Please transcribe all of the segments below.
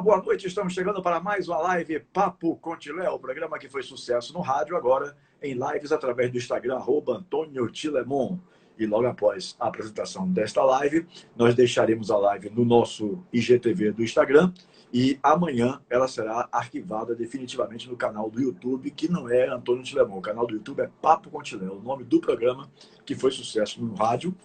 boa noite. Estamos chegando para mais uma live Papo Contiléu, o programa que foi sucesso no rádio, agora em lives através do Instagram, @AntônioTilemon. E logo após a apresentação desta live, nós deixaremos a live no nosso IGTV do Instagram e amanhã ela será arquivada definitivamente no canal do YouTube, que não é Antônio Tilemon. O canal do YouTube é Papo Contiléu, o nome do programa que foi sucesso no rádio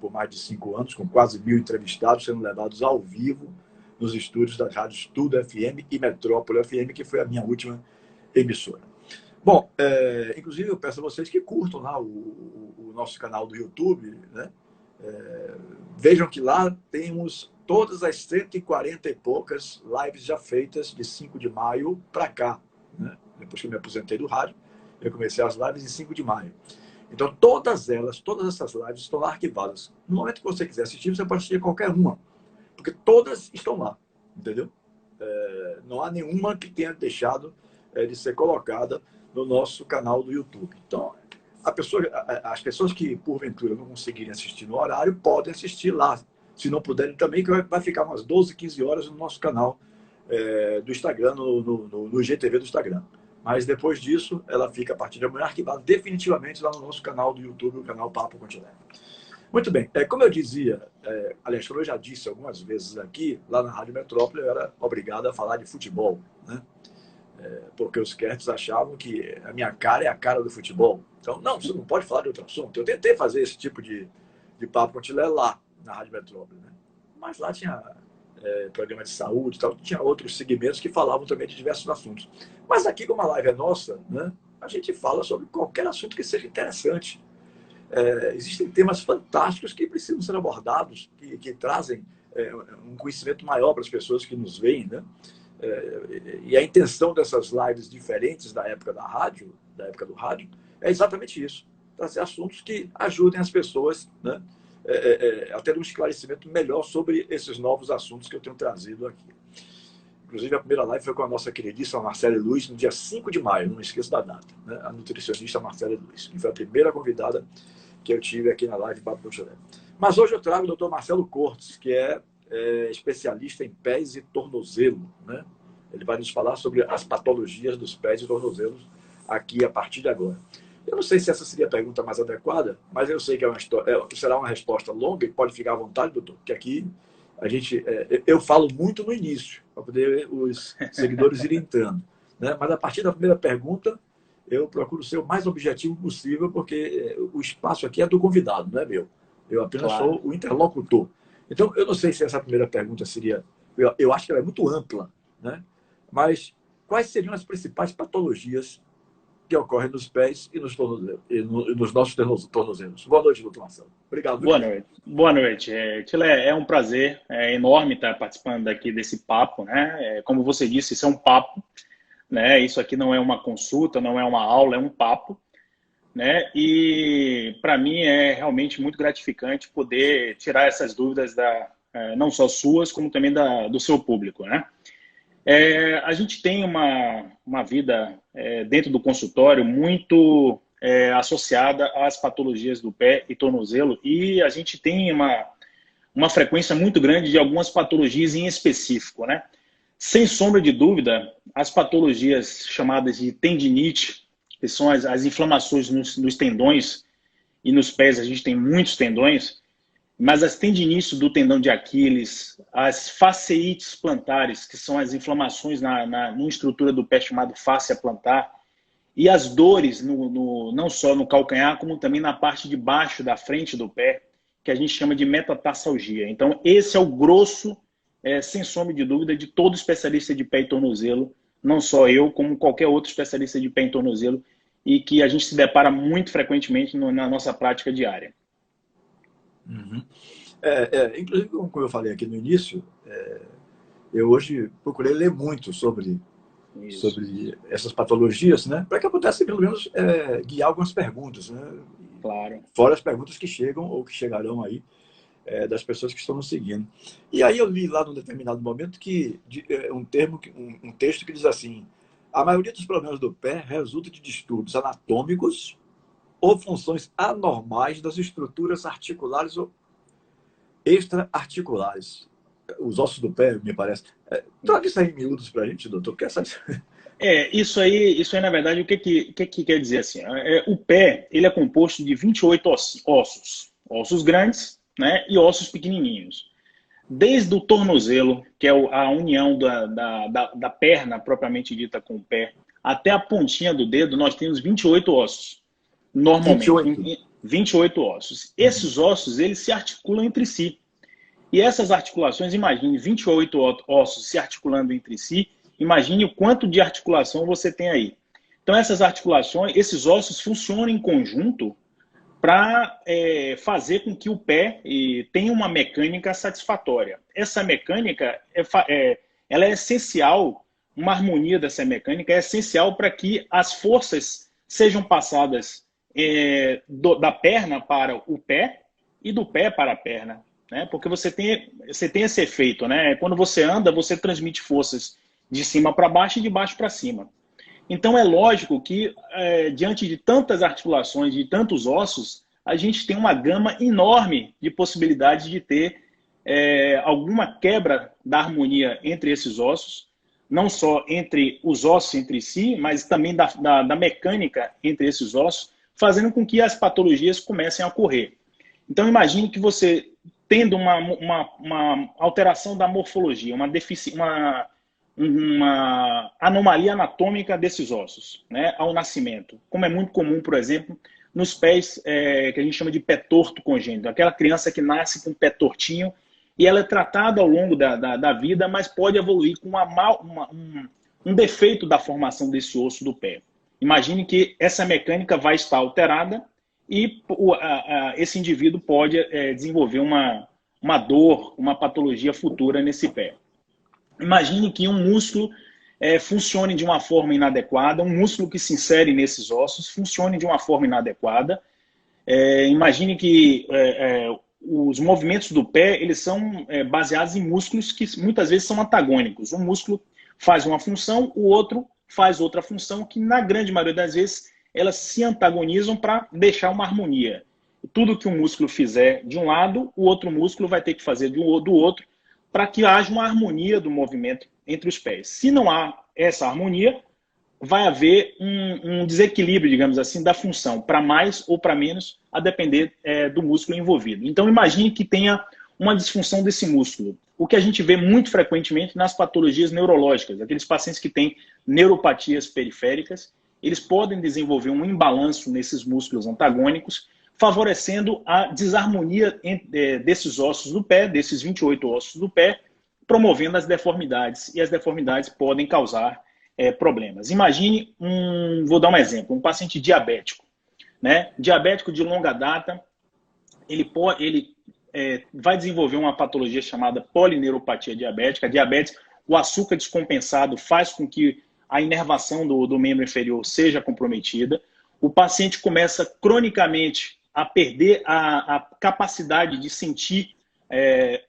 por mais de 5 anos, com quase 1.000 entrevistados sendo levados ao vivo nos estúdios das rádios Tudo FM e Metrópole FM, que foi a minha última emissora. Bom, inclusive eu peço a vocês que curtam lá o nosso canal do YouTube, né? Vejam que lá temos todas as 140 e poucas lives já feitas de 5 de maio para cá, né? Depois que eu me aposentei do rádio, eu comecei as lives em 5 de maio. Então, todas essas lives estão lá arquivadas. No momento que você quiser assistir, você pode assistir qualquer uma, porque todas estão lá, entendeu? Não há nenhuma que tenha deixado de ser colocada no nosso canal do YouTube. Então, as pessoas que, porventura, não conseguirem assistir no horário, podem assistir lá. Se não puderem também, que vai ficar umas 12, 15 horas no nosso canal do Instagram, no IGTV do Instagram. Mas depois disso, ela fica, a partir de amanhã, arquivada definitivamente lá no nosso canal do YouTube, o canal Papo Contiléu. Muito bem. Como eu dizia, aliás, como eu já disse algumas vezes aqui, lá na Rádio Metrópole, eu era obrigado a falar de futebol, né? Porque os Kertes achavam que a minha cara é a cara do futebol. Então, não, você não pode falar de outro assunto. Eu tentei fazer esse tipo de Papo Contiléu lá, na Rádio Metrópole, né? Mas lá tinha programa de saúde e tal, tinha outros segmentos que falavam também de diversos assuntos. Mas aqui, como a live é nossa, né, a gente fala sobre qualquer assunto que seja interessante. Existem temas fantásticos que precisam ser abordados, que trazem um conhecimento maior para as pessoas que nos veem, né? E a intenção dessas lives diferentes da época do rádio, é exatamente isso: trazer assuntos que ajudem as pessoas, né, a ter um esclarecimento melhor sobre esses novos assuntos que eu tenho trazido aqui. Inclusive, a primeira live foi com a nossa queridíssima Marcela Luiz, no dia 5 de maio, não esqueço da data, né? A nutricionista Marcela Luiz, que foi a primeira convidada que eu tive aqui na live Papo Contiléu. Mas hoje eu trago o Dr. Marcelo Cortes, que é especialista em pés e tornozelo, né? Ele vai nos falar sobre as patologias dos pés e tornozelos aqui a partir de agora. Eu não sei se essa seria a pergunta mais adequada, mas eu sei que será uma resposta longa e pode ficar à vontade, doutor, porque aqui eu falo muito no início, para poder os seguidores irem entrando, né? Mas a partir da primeira pergunta, eu procuro ser o mais objetivo possível, porque o espaço aqui é do convidado, não é meu. Eu apenas sou o interlocutor. Então, eu não sei se essa primeira pergunta seria... Eu acho que ela é muito ampla, né? Mas quais seriam as principais patologias que ocorrem nos pés e nos nossos tornozelos? Boa noite, doutor Marcelo. Obrigado. Boa noite. Boa noite. Tilé, é um prazer enorme estar participando aqui desse papo, né? Como você disse, isso é um papo, né? Isso aqui não é uma consulta, não é uma aula, é um papo, né? E para mim é realmente muito gratificante poder tirar essas dúvidas não só suas, como também do seu público, né? A gente tem uma vida dentro do consultório muito associada às patologias do pé e tornozelo, e a gente tem uma frequência muito grande de algumas patologias em específico, né? Sem sombra de dúvida, as patologias chamadas de tendinite, que são as inflamações nos tendões, e nos pés a gente tem muitos tendões, mas as tendinites do tendão de Aquiles, as fasciites plantares, que são as inflamações numa estrutura do pé chamado fáscia plantar, e as dores não só no calcanhar, como também na parte de baixo da frente do pé, que a gente chama de metatarsalgia. Então, esse é o grosso, sem sombra de dúvida, de todo especialista de pé e tornozelo, não só eu, como qualquer outro especialista de pé e tornozelo, e que a gente se depara muito frequentemente na nossa prática diária. Uhum. Inclusive, como eu falei aqui no início, eu hoje procurei ler muito sobre essas patologias, né? Para que eu pudesse, pelo menos, guiar algumas perguntas, né? Claro. Fora as perguntas que chegam ou que chegarão aí das pessoas que estão nos seguindo. E aí eu li lá num determinado momento um texto que diz assim: a maioria dos problemas do pé resulta de distúrbios anatômicos ou funções anormais das estruturas articulares ou extra-articulares. os ossos do pé, me parece. Troca isso aí em miúdos para a gente, doutor. Quer saber? Isso aí, na verdade, o que quer dizer assim? O pé, ele é composto de 28 ossos grandes, né, e ossos pequenininhos. Desde o tornozelo, que é a união da perna propriamente dita com o pé, até a pontinha do dedo, nós temos 28 ossos, normalmente. 28 ossos. Esses ossos, eles se articulam entre si. E essas articulações, imagine 28 ossos se articulando entre si, imagine o quanto de articulação você tem aí. Então, essas articulações, esses ossos funcionam em conjunto para fazer com que o pé tenha uma mecânica satisfatória. Essa mecânica ela é essencial, uma harmonia dessa mecânica é essencial para que as forças sejam passadas da perna para o pé e do pé para a perna. Né? Porque você tem esse efeito, né? Quando você anda, você transmite forças de cima para baixo e de baixo para cima. Então é lógico que, diante de tantas articulações, de tantos ossos, a gente tem uma gama enorme de possibilidades de ter alguma quebra da harmonia entre esses ossos, não só entre os ossos entre si, mas também da mecânica entre esses ossos, fazendo com que as patologias comecem a ocorrer. Então imagine que você, tendo uma alteração da morfologia, uma anomalia anatômica desses ossos, né, ao nascimento, como é muito comum, por exemplo, nos pés que a gente chama de pé torto congênito, aquela criança que nasce com o pé tortinho e ela é tratada ao longo da vida, mas pode evoluir com um defeito da formação desse osso do pé. Imagine que essa mecânica vai estar alterada e esse indivíduo pode desenvolver uma dor, uma patologia futura nesse pé. Imagine que um músculo funcione de uma forma inadequada, um músculo que se insere nesses ossos funcione de uma forma inadequada. Imagine que os movimentos do pé eles são baseados em músculos que muitas vezes são antagônicos. Um músculo faz uma função, o outro faz outra função, que na grande maioria das vezes elas se antagonizam para deixar uma harmonia. Tudo que um músculo fizer de um lado, o outro músculo vai ter que fazer do outro, para que haja uma harmonia do movimento entre os pés. Se não há essa harmonia, vai haver um desequilíbrio, digamos assim, da função, para mais ou para menos, a depender do músculo envolvido. Então, imagine que tenha uma disfunção desse músculo. O que a gente vê muito frequentemente nas patologias neurológicas, aqueles pacientes que têm neuropatias periféricas, eles podem desenvolver um imbalanço nesses músculos antagônicos, favorecendo a desarmonia desses ossos do pé, desses 28 ossos do pé, promovendo as deformidades. E as deformidades podem causar problemas. Imagine, vou dar um exemplo, um paciente diabético. Né? Diabético de longa data, ele vai desenvolver uma patologia chamada polineuropatia diabética. A diabetes, o açúcar descompensado faz com que a inervação do membro inferior seja comprometida. O paciente começa cronicamente a perder a capacidade de sentir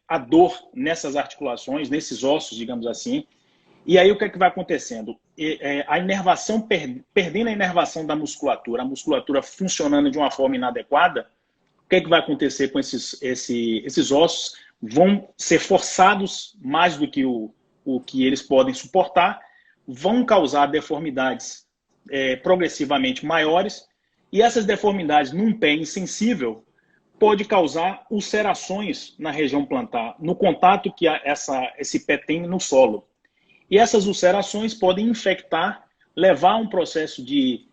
a dor nessas articulações, nesses ossos, digamos assim. E aí o que é que vai acontecendo? A inervação, perdendo a inervação da musculatura, a musculatura funcionando de uma forma inadequada, o que é que vai acontecer com esses ossos? Vão ser forçados mais do que o que eles podem suportar, vão causar deformidades progressivamente maiores, e essas deformidades num pé insensível pode causar ulcerações na região plantar, no contato que esse pé tem no solo. E essas ulcerações podem infectar, levar a um processo de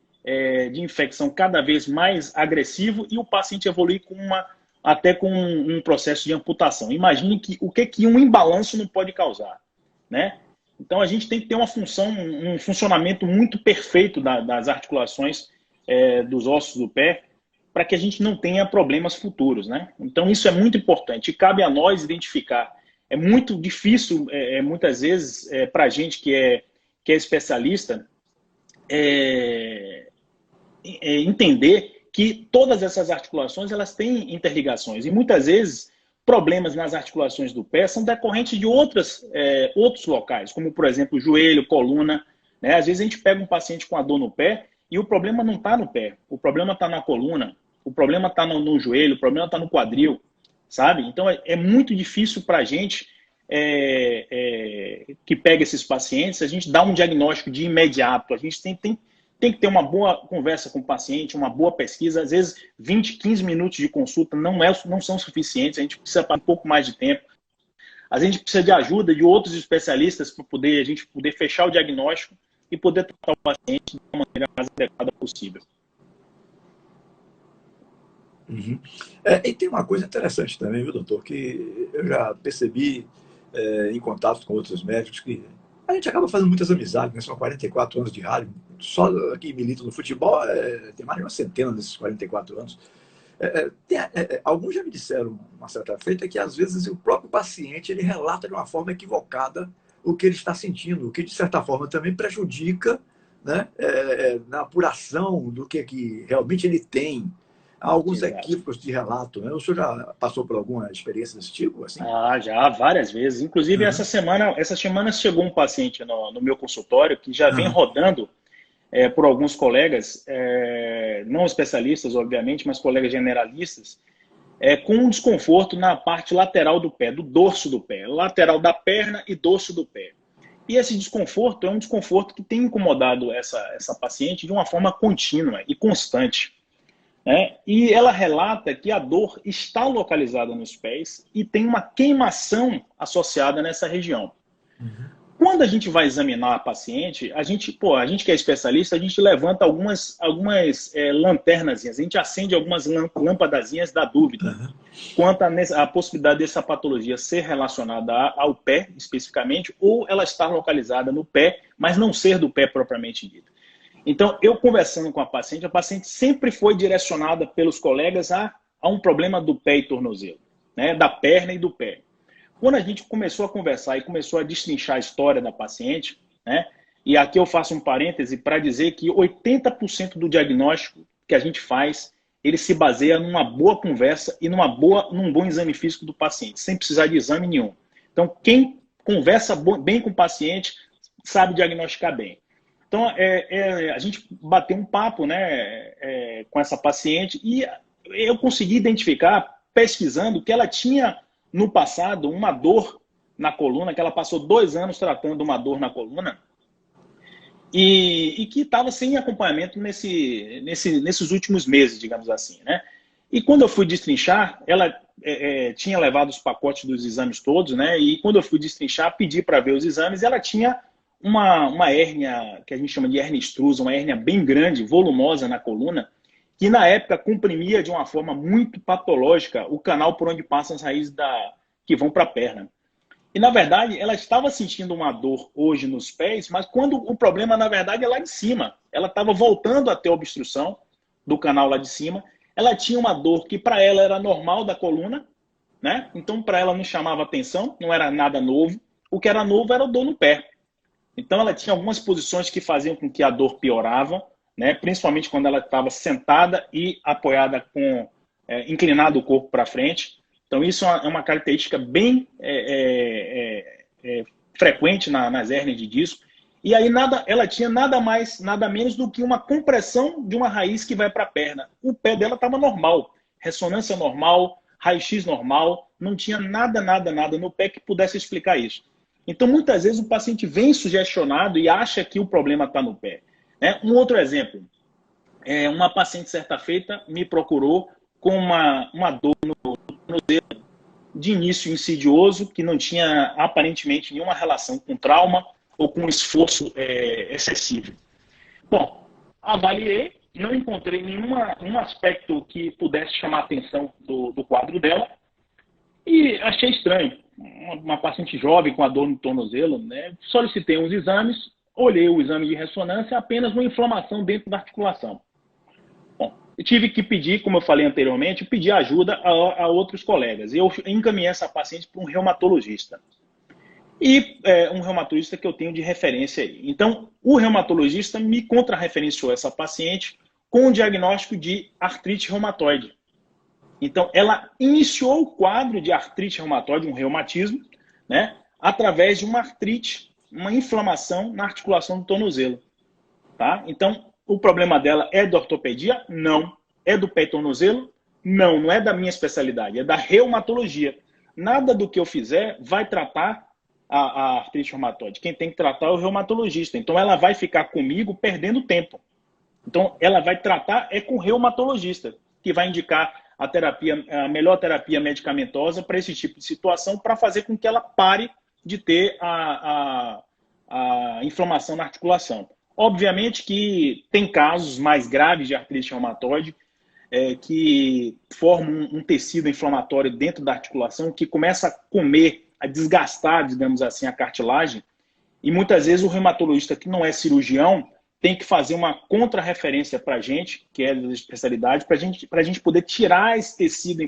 infecção cada vez mais agressivo e o paciente evoluir até com um processo de amputação. Imagine o que um imbalanço não pode causar, né? Então a gente tem que ter um funcionamento muito perfeito das articulações dos ossos do pé para que a gente não tenha problemas futuros, né? Então isso é muito importante e cabe a nós identificar. É muito difícil, muitas vezes, para a gente que é especialista, entender que todas essas articulações elas têm interligações. E muitas vezes, problemas nas articulações do pé são decorrentes de outros locais, como, por exemplo, joelho, coluna. Né? Às vezes a gente pega um paciente com a dor no pé e o problema não está no pé, o problema está na coluna, o problema está no joelho, o problema está no quadril, sabe? Então é muito difícil para a gente que pega esses pacientes, a gente dá um diagnóstico de imediato. A gente tem que ter uma boa conversa com o paciente, uma boa pesquisa. Às vezes, 20, 15 minutos de consulta não são suficientes, a gente precisa para um pouco mais de tempo. A gente precisa de ajuda de outros especialistas para a gente poder fechar o diagnóstico e poder tratar o paciente da maneira mais adequada possível. Uhum. E tem uma coisa interessante também, viu, doutor, que eu já percebi em contato com outros médicos, que a gente acaba fazendo muitas amizades, né? São 44 anos de rádio, só aqui milito no futebol, tem mais de uma centena desses 44 anos. Alguns já me disseram, uma certa feita, que às vezes o próprio paciente ele relata de uma forma equivocada o que ele está sentindo, o que de certa forma também prejudica, né, na apuração do que realmente ele tem. Há alguns equívocos de relato, né? O senhor já passou por alguma experiência desse tipo? Assim? Já, várias vezes. Inclusive, essa semana chegou um paciente no meu consultório que já vem rodando por alguns colegas, não especialistas, obviamente, mas colegas generalistas, com um desconforto na parte lateral do pé, do dorso do pé, lateral da perna e dorso do pé. E esse desconforto é um desconforto que tem incomodado essa paciente de uma forma contínua e constante. E ela relata que a dor está localizada nos pés e tem uma queimação associada nessa região. Quando a gente vai examinar a paciente, a gente que é especialista, a gente levanta algumas lanternazinhas, a gente acende algumas lâmpadazinhas da dúvida quanto à possibilidade dessa patologia ser relacionada ao pé, especificamente, ou ela estar localizada no pé, mas não ser do pé propriamente dito. Então, eu conversando com a paciente sempre foi direcionada pelos colegas a um problema do pé e tornozelo, né, da perna e do pé. Quando a gente começou a conversar e começou a destrinchar a história da paciente, né, e aqui eu faço um parêntese para dizer que 80% do diagnóstico que a gente faz, ele se baseia numa boa conversa e num bom exame físico do paciente, sem precisar de exame nenhum. Então, quem conversa bem com o paciente sabe diagnosticar bem. Então, a gente bateu um papo, né, com essa paciente e eu consegui identificar, pesquisando, que ela tinha, no passado, uma dor na coluna, que ela passou 2 anos tratando uma dor na coluna e que estava sem acompanhamento nesses últimos meses, digamos assim, né? E quando eu fui destrinchar, ela tinha levado os pacotes dos exames todos, né? E quando eu fui destrinchar, pedi para ver os exames, ela tinha uma hérnia, que a gente chama de hérnia extrusa, uma hérnia bem grande, volumosa na coluna, que na época comprimia de uma forma muito patológica o canal por onde passam as raízes que vão para a perna. E, na verdade, ela estava sentindo uma dor hoje nos pés, mas quando o problema, na verdade, é lá de cima. Ela estava voltando a ter obstrução do canal lá de cima. Ela tinha uma dor que, para ela, era normal da coluna, né? Então, para ela, não chamava atenção, não era nada novo. O que era novo era a dor no pé. Então, ela tinha algumas posições que faziam com que a dor piorava, né? Principalmente quando ela estava sentada e apoiada inclinado o corpo para frente. Então, isso é uma característica bem frequente nas hérnias de disco. E aí ela tinha nada mais, nada menos do que uma compressão de uma raiz que vai para a perna. O pé dela estava normal, ressonância normal, raio-x normal, não tinha nada no pé que pudesse explicar isso. Então, muitas vezes o paciente vem sugestionado e acha que o problema está no pé. Um outro exemplo, uma paciente certa feita me procurou com uma dor no tornozelo de início insidioso, que não tinha aparentemente nenhuma relação com trauma ou com esforço excessivo. Bom, avaliei, não encontrei nenhum aspecto que pudesse chamar a atenção do quadro dela e achei estranho. Uma paciente jovem com a dor no tornozelo, né? Solicitei uns exames, olhei o exame de ressonância, apenas uma inflamação dentro da articulação. Eu tive que pedir, como eu falei anteriormente, pedir ajuda a outros colegas. Eu encaminhei essa paciente para um reumatologista. E um reumatologista que eu tenho de referência aí. Então, o reumatologista me contrarreferenciou essa paciente com o diagnóstico de artrite reumatoide. Então, ela iniciou o quadro de artrite reumatoide, um reumatismo, né, através de uma artrite, uma inflamação na articulação do tornozelo. Tá? Então, o problema dela é da ortopedia? Não. É do pé e tornozelo? Não, não é da minha especialidade, é da reumatologia. nada do que eu fizer vai tratar a artrite reumatoide. Quem tem que tratar é o reumatologista. Então, ela vai ficar comigo perdendo tempo. Então, ela vai tratar com o reumatologista, que vai indicar a melhor terapia medicamentosa para esse tipo de situação, para fazer com que ela pare de ter a inflamação na articulação. Obviamente que tem casos mais graves de artrite reumatoide, que formam um tecido inflamatório dentro da articulação que começa a comer, a desgastar, digamos assim, a cartilagem. E muitas vezes o reumatologista, que não é cirurgião, tem que fazer uma contra-referência para a gente, que é da especialidade, para a gente poder tirar esse tecido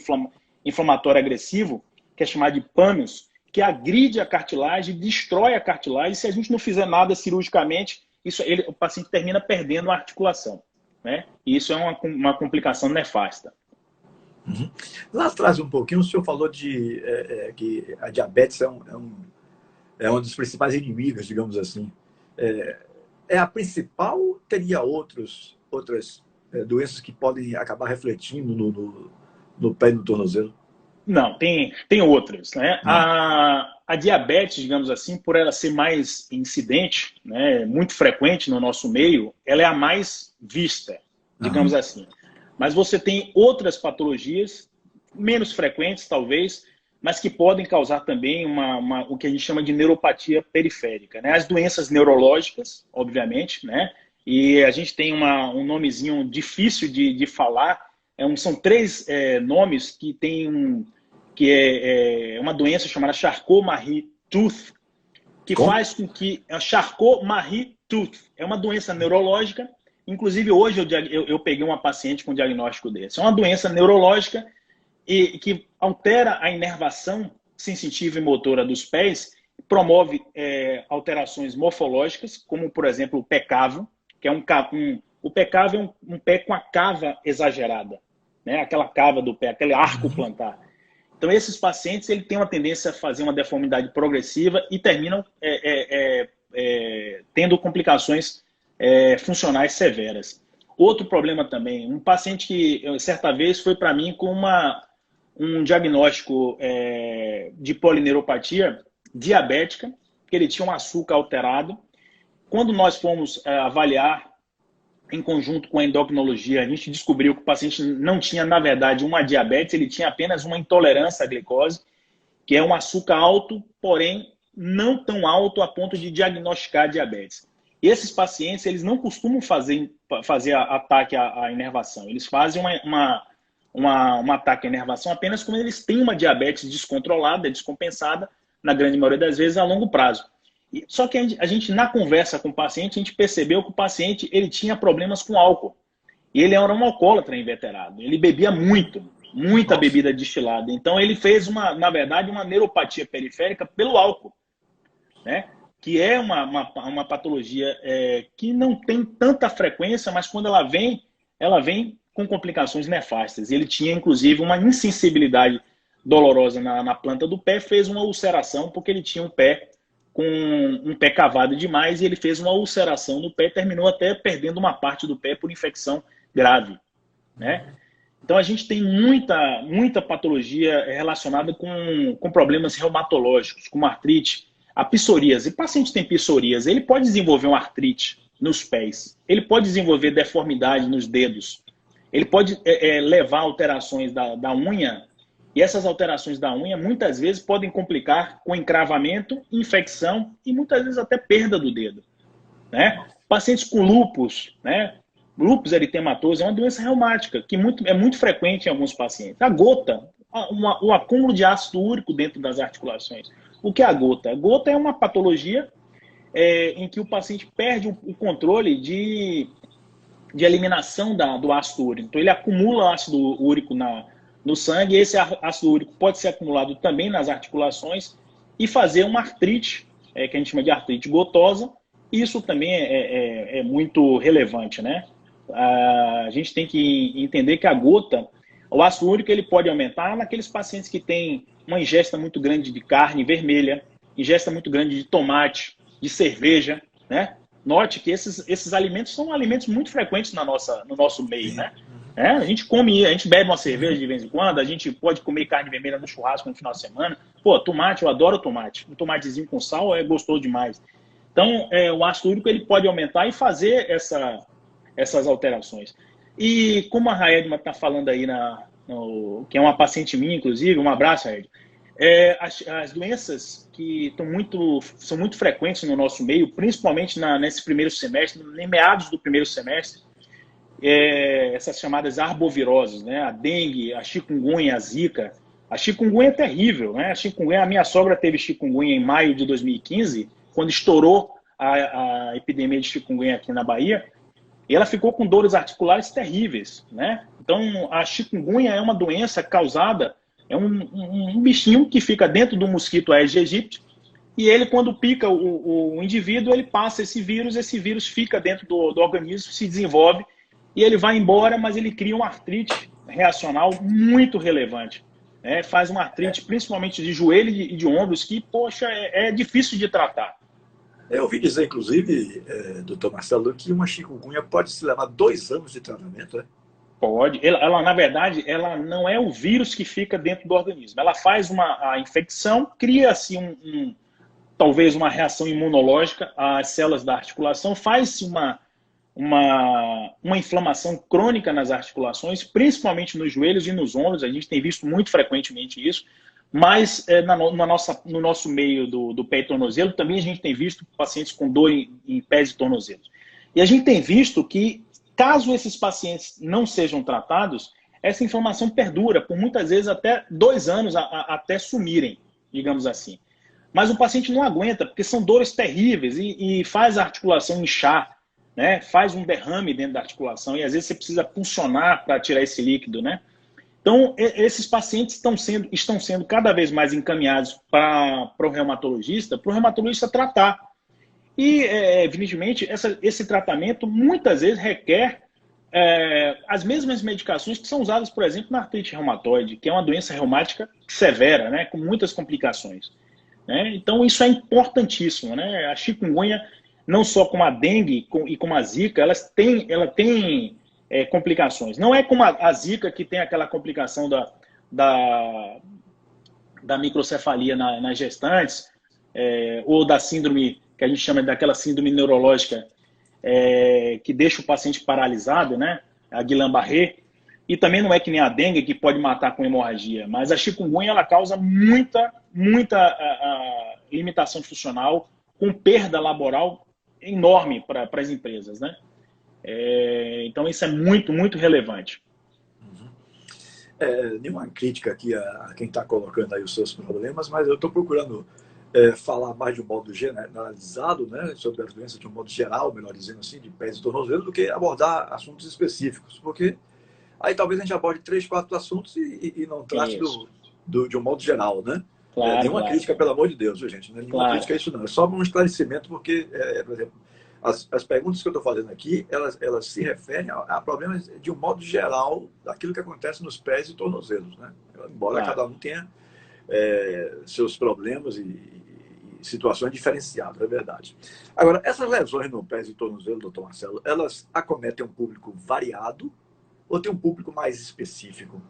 inflamatório agressivo, que é chamado de pânios, que agride a cartilagem, destrói a cartilagem. E se a gente não fizer nada cirurgicamente, o paciente termina perdendo a articulação, né? E isso é uma complicação nefasta. Uhum. Lá atrás um pouquinho, o senhor falou que a diabetes é um dos principais inimigos, digamos assim. É a principal ou teria outras doenças que podem acabar refletindo no pé e no tornozelo? Não, tem outras, né? A diabetes, digamos assim, por ela ser mais incidente, né, muito frequente no nosso meio, ela é a mais vista, digamos assim. Mas você tem outras patologias, menos frequentes talvez, mas que podem causar também o que a gente chama de neuropatia periférica, né? As doenças neurológicas, obviamente, né? E a gente tem um nomezinho difícil de falar, são 3 nomes que tem que é uma doença chamada Charcot-Marie-Tooth, que faz com que... Charcot-Marie-Tooth é uma doença neurológica. Inclusive, hoje eu peguei uma paciente com diagnóstico desse. É uma doença neurológica e que altera a inervação sensitiva e motora dos pés, promove alterações morfológicas, como, por exemplo, o pé cavo, que o pé cavo é um pé com a cava exagerada, né? Aquela cava do pé, aquele arco plantar. Então, esses pacientes têm uma tendência a fazer uma deformidade progressiva e terminam tendo complicações funcionais severas. Outro problema também, um paciente que certa vez foi para mim com um diagnóstico de polineuropatia diabética, que ele tinha um açúcar alterado. Quando nós fomos avaliar em conjunto com a endocrinologia, a gente descobriu que o paciente não tinha, na verdade, uma diabetes, ele tinha apenas uma intolerância à glicose, que é um açúcar alto, porém não tão alto a ponto de diagnosticar diabetes. E esses pacientes, eles não costumam fazer ataque à inervação, eles fazem um ataque à inervação apenas quando eles têm uma diabetes descontrolada, descompensada, na grande maioria das vezes, a longo prazo. Só que a gente, na conversa com o paciente, a gente percebeu que o paciente ele tinha problemas com álcool. E ele era um alcoólatra inveterado. Ele bebia muita bebida destilada. Então, ele fez, na verdade, uma neuropatia periférica pelo álcool, né? Que é uma patologia que não tem tanta frequência, mas quando ela vem com complicações nefastas. Ele tinha, inclusive, uma insensibilidade dolorosa na planta do pé, fez uma ulceração, porque ele tinha um pé cavado demais e ele fez uma ulceração no pé e terminou até perdendo uma parte do pé por infecção grave, né? Então a gente tem muita patologia relacionada com problemas reumatológicos, como artrite, a psoríase. O paciente tem psoríase, ele pode desenvolver uma artrite nos pés, ele pode desenvolver deformidade nos dedos, ele pode levar alterações da unha. E essas alterações da unha muitas vezes podem complicar com encravamento, infecção e muitas vezes até perda do dedo, né? Pacientes com lúpus, né? Lúpus eritematoso é uma doença reumática que é muito frequente em alguns pacientes. A gota, o acúmulo de ácido úrico dentro das articulações. O que é a gota? A gota é uma patologia em que o paciente perde o controle de eliminação do ácido úrico. Então ele acumula ácido úrico no sangue, e esse ácido úrico pode ser acumulado também nas articulações e fazer uma artrite, que a gente chama de artrite gotosa. Isso também é muito relevante, né? A gente tem que entender que a gota, o ácido úrico, ele pode aumentar naqueles pacientes que têm uma ingesta muito grande de carne vermelha, ingesta muito grande de tomate, de cerveja, né? Note que esses alimentos são alimentos muito frequentes no nosso meio, né? A gente come, a gente bebe uma cerveja de vez em quando, a gente pode comer carne vermelha no churrasco no final de semana. Pô, tomate, eu adoro tomate. Um tomatezinho com sal é gostoso demais. Então, o ácido úrico ele pode aumentar e fazer essas alterações. E como a Raedma está falando aí, que é uma paciente minha, inclusive, um abraço, Raedma, as doenças que são muito frequentes no nosso meio, principalmente nesse primeiro semestre, em meados do primeiro semestre, essas chamadas arboviroses, né? A dengue, a chikungunya, a zika. A chikungunya é terrível, né? A minha sogra teve chikungunya em maio de 2015, quando estourou a epidemia de chikungunya aqui na Bahia, e ela ficou com dores articulares terríveis, né? Então, a chikungunya é uma doença causada, é um bichinho que fica dentro do mosquito Aedes aegypti, e ele, quando pica o indivíduo, ele passa esse vírus fica dentro do organismo, se desenvolve, e ele vai embora, mas ele cria uma artrite reacional muito relevante. Faz uma artrite, principalmente de joelho e de ombros, que, poxa, é difícil de tratar. Eu ouvi dizer, inclusive, doutor Marcelo, que uma chikungunya pode se levar 2 anos de tratamento, né? Pode. Ela, na verdade, ela não é o vírus que fica dentro do organismo. Ela faz a infecção, cria-se talvez uma reação imunológica às células da articulação, faz-se uma inflamação crônica nas articulações, principalmente nos joelhos e nos ombros. A gente tem visto muito frequentemente isso, mas no nosso meio do pé e tornozelo também a gente tem visto pacientes com dor em pés e tornozelos. E a gente tem visto que, caso esses pacientes não sejam tratados, essa inflamação perdura por muitas vezes até 2 anos, até sumirem, digamos assim. Mas o paciente não aguenta, porque são dores terríveis e faz a articulação inchar, né? Faz um derrame dentro da articulação e às vezes você precisa puncionar para tirar esse líquido, né? Então, esses pacientes estão sendo cada vez mais encaminhados para o reumatologista tratar. E, evidentemente, esse tratamento muitas vezes requer as mesmas medicações que são usadas, por exemplo, na artrite reumatoide, que é uma doença reumática severa, né? Com muitas complicações. Né? Então, isso é importantíssimo, né? A chikungunya, não só como a dengue e como a zika, ela tem complicações. Não é como a zika, que tem aquela complicação da microcefalia nas gestantes, ou da síndrome, que a gente chama daquela síndrome neurológica, que deixa o paciente paralisado, né? A Guillain-Barré. E também não é que nem a dengue, que pode matar com hemorragia, mas a chikungunya ela causa muita limitação funcional, com perda laboral enorme para as empresas, né? Então isso é muito, muito relevante. Nenhuma crítica aqui a quem está colocando aí os seus problemas, mas eu estou procurando falar mais de um modo generalizado, né, sobre as doenças de um modo geral, melhor dizendo assim, de pés e tornozelos, do que abordar assuntos específicos, porque aí talvez a gente aborde 3, 4 assuntos e não trate de um modo geral, né? Claro, nenhuma crítica, pelo amor de Deus, viu, gente? Nenhuma crítica a isso, não. É só um esclarecimento, porque, por exemplo, as perguntas que eu estou fazendo aqui, elas se referem a problemas de um modo geral daquilo que acontece nos pés e tornozelos, né? Embora cada um tenha seus problemas e situações diferenciadas, é verdade. Agora, essas lesões no pés e tornozelo, doutor Marcelo, elas acometem um público variado ou tem um público mais específico?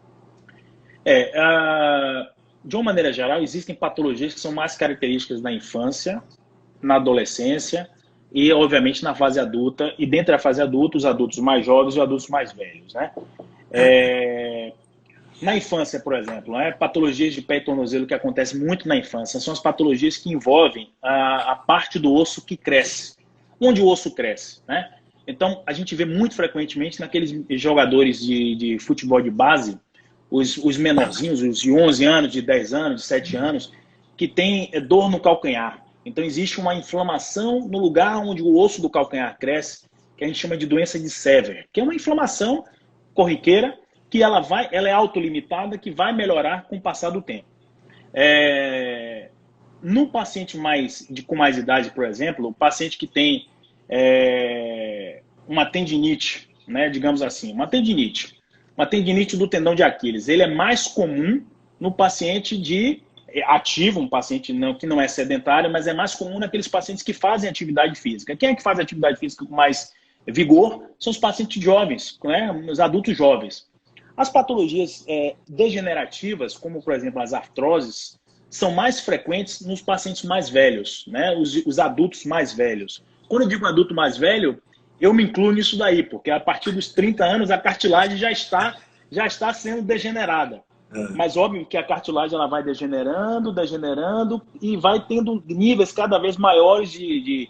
De uma maneira geral, existem patologias que são mais características na infância, na adolescência e, obviamente, na fase adulta. E dentro da fase adulta, os adultos mais jovens e os adultos mais velhos, né? Na infância, por exemplo, patologias de pé e tornozelo que acontecem muito na infância são as patologias que envolvem a parte do osso que cresce. Onde o osso cresce, né? Então, a gente vê muito frequentemente naqueles jogadores de futebol de base, os menorzinhos, os de 11 anos, de 10 anos, de 7 anos, que tem dor no calcanhar. Então, existe uma inflamação no lugar onde o osso do calcanhar cresce, que a gente chama de doença de Sever, que é uma inflamação corriqueira que ela é autolimitada, que vai melhorar com o passar do tempo. No paciente com mais idade, por exemplo, o paciente que tem uma tendinite, né, digamos assim, uma tendinite do tendão de Aquiles, ele é mais comum no paciente ativo, um paciente que não é sedentário, mas é mais comum naqueles pacientes que fazem atividade física. Quem é que faz atividade física com mais vigor são os pacientes jovens, né? Os adultos jovens. As patologias degenerativas, como, por exemplo, as artroses, são mais frequentes nos pacientes mais velhos, né? Os adultos mais velhos. Quando eu digo adulto mais velho, eu me incluo nisso daí, porque a partir dos 30 anos a cartilagem já está sendo degenerada. Mas óbvio que a cartilagem ela vai degenerando e vai tendo níveis cada vez maiores de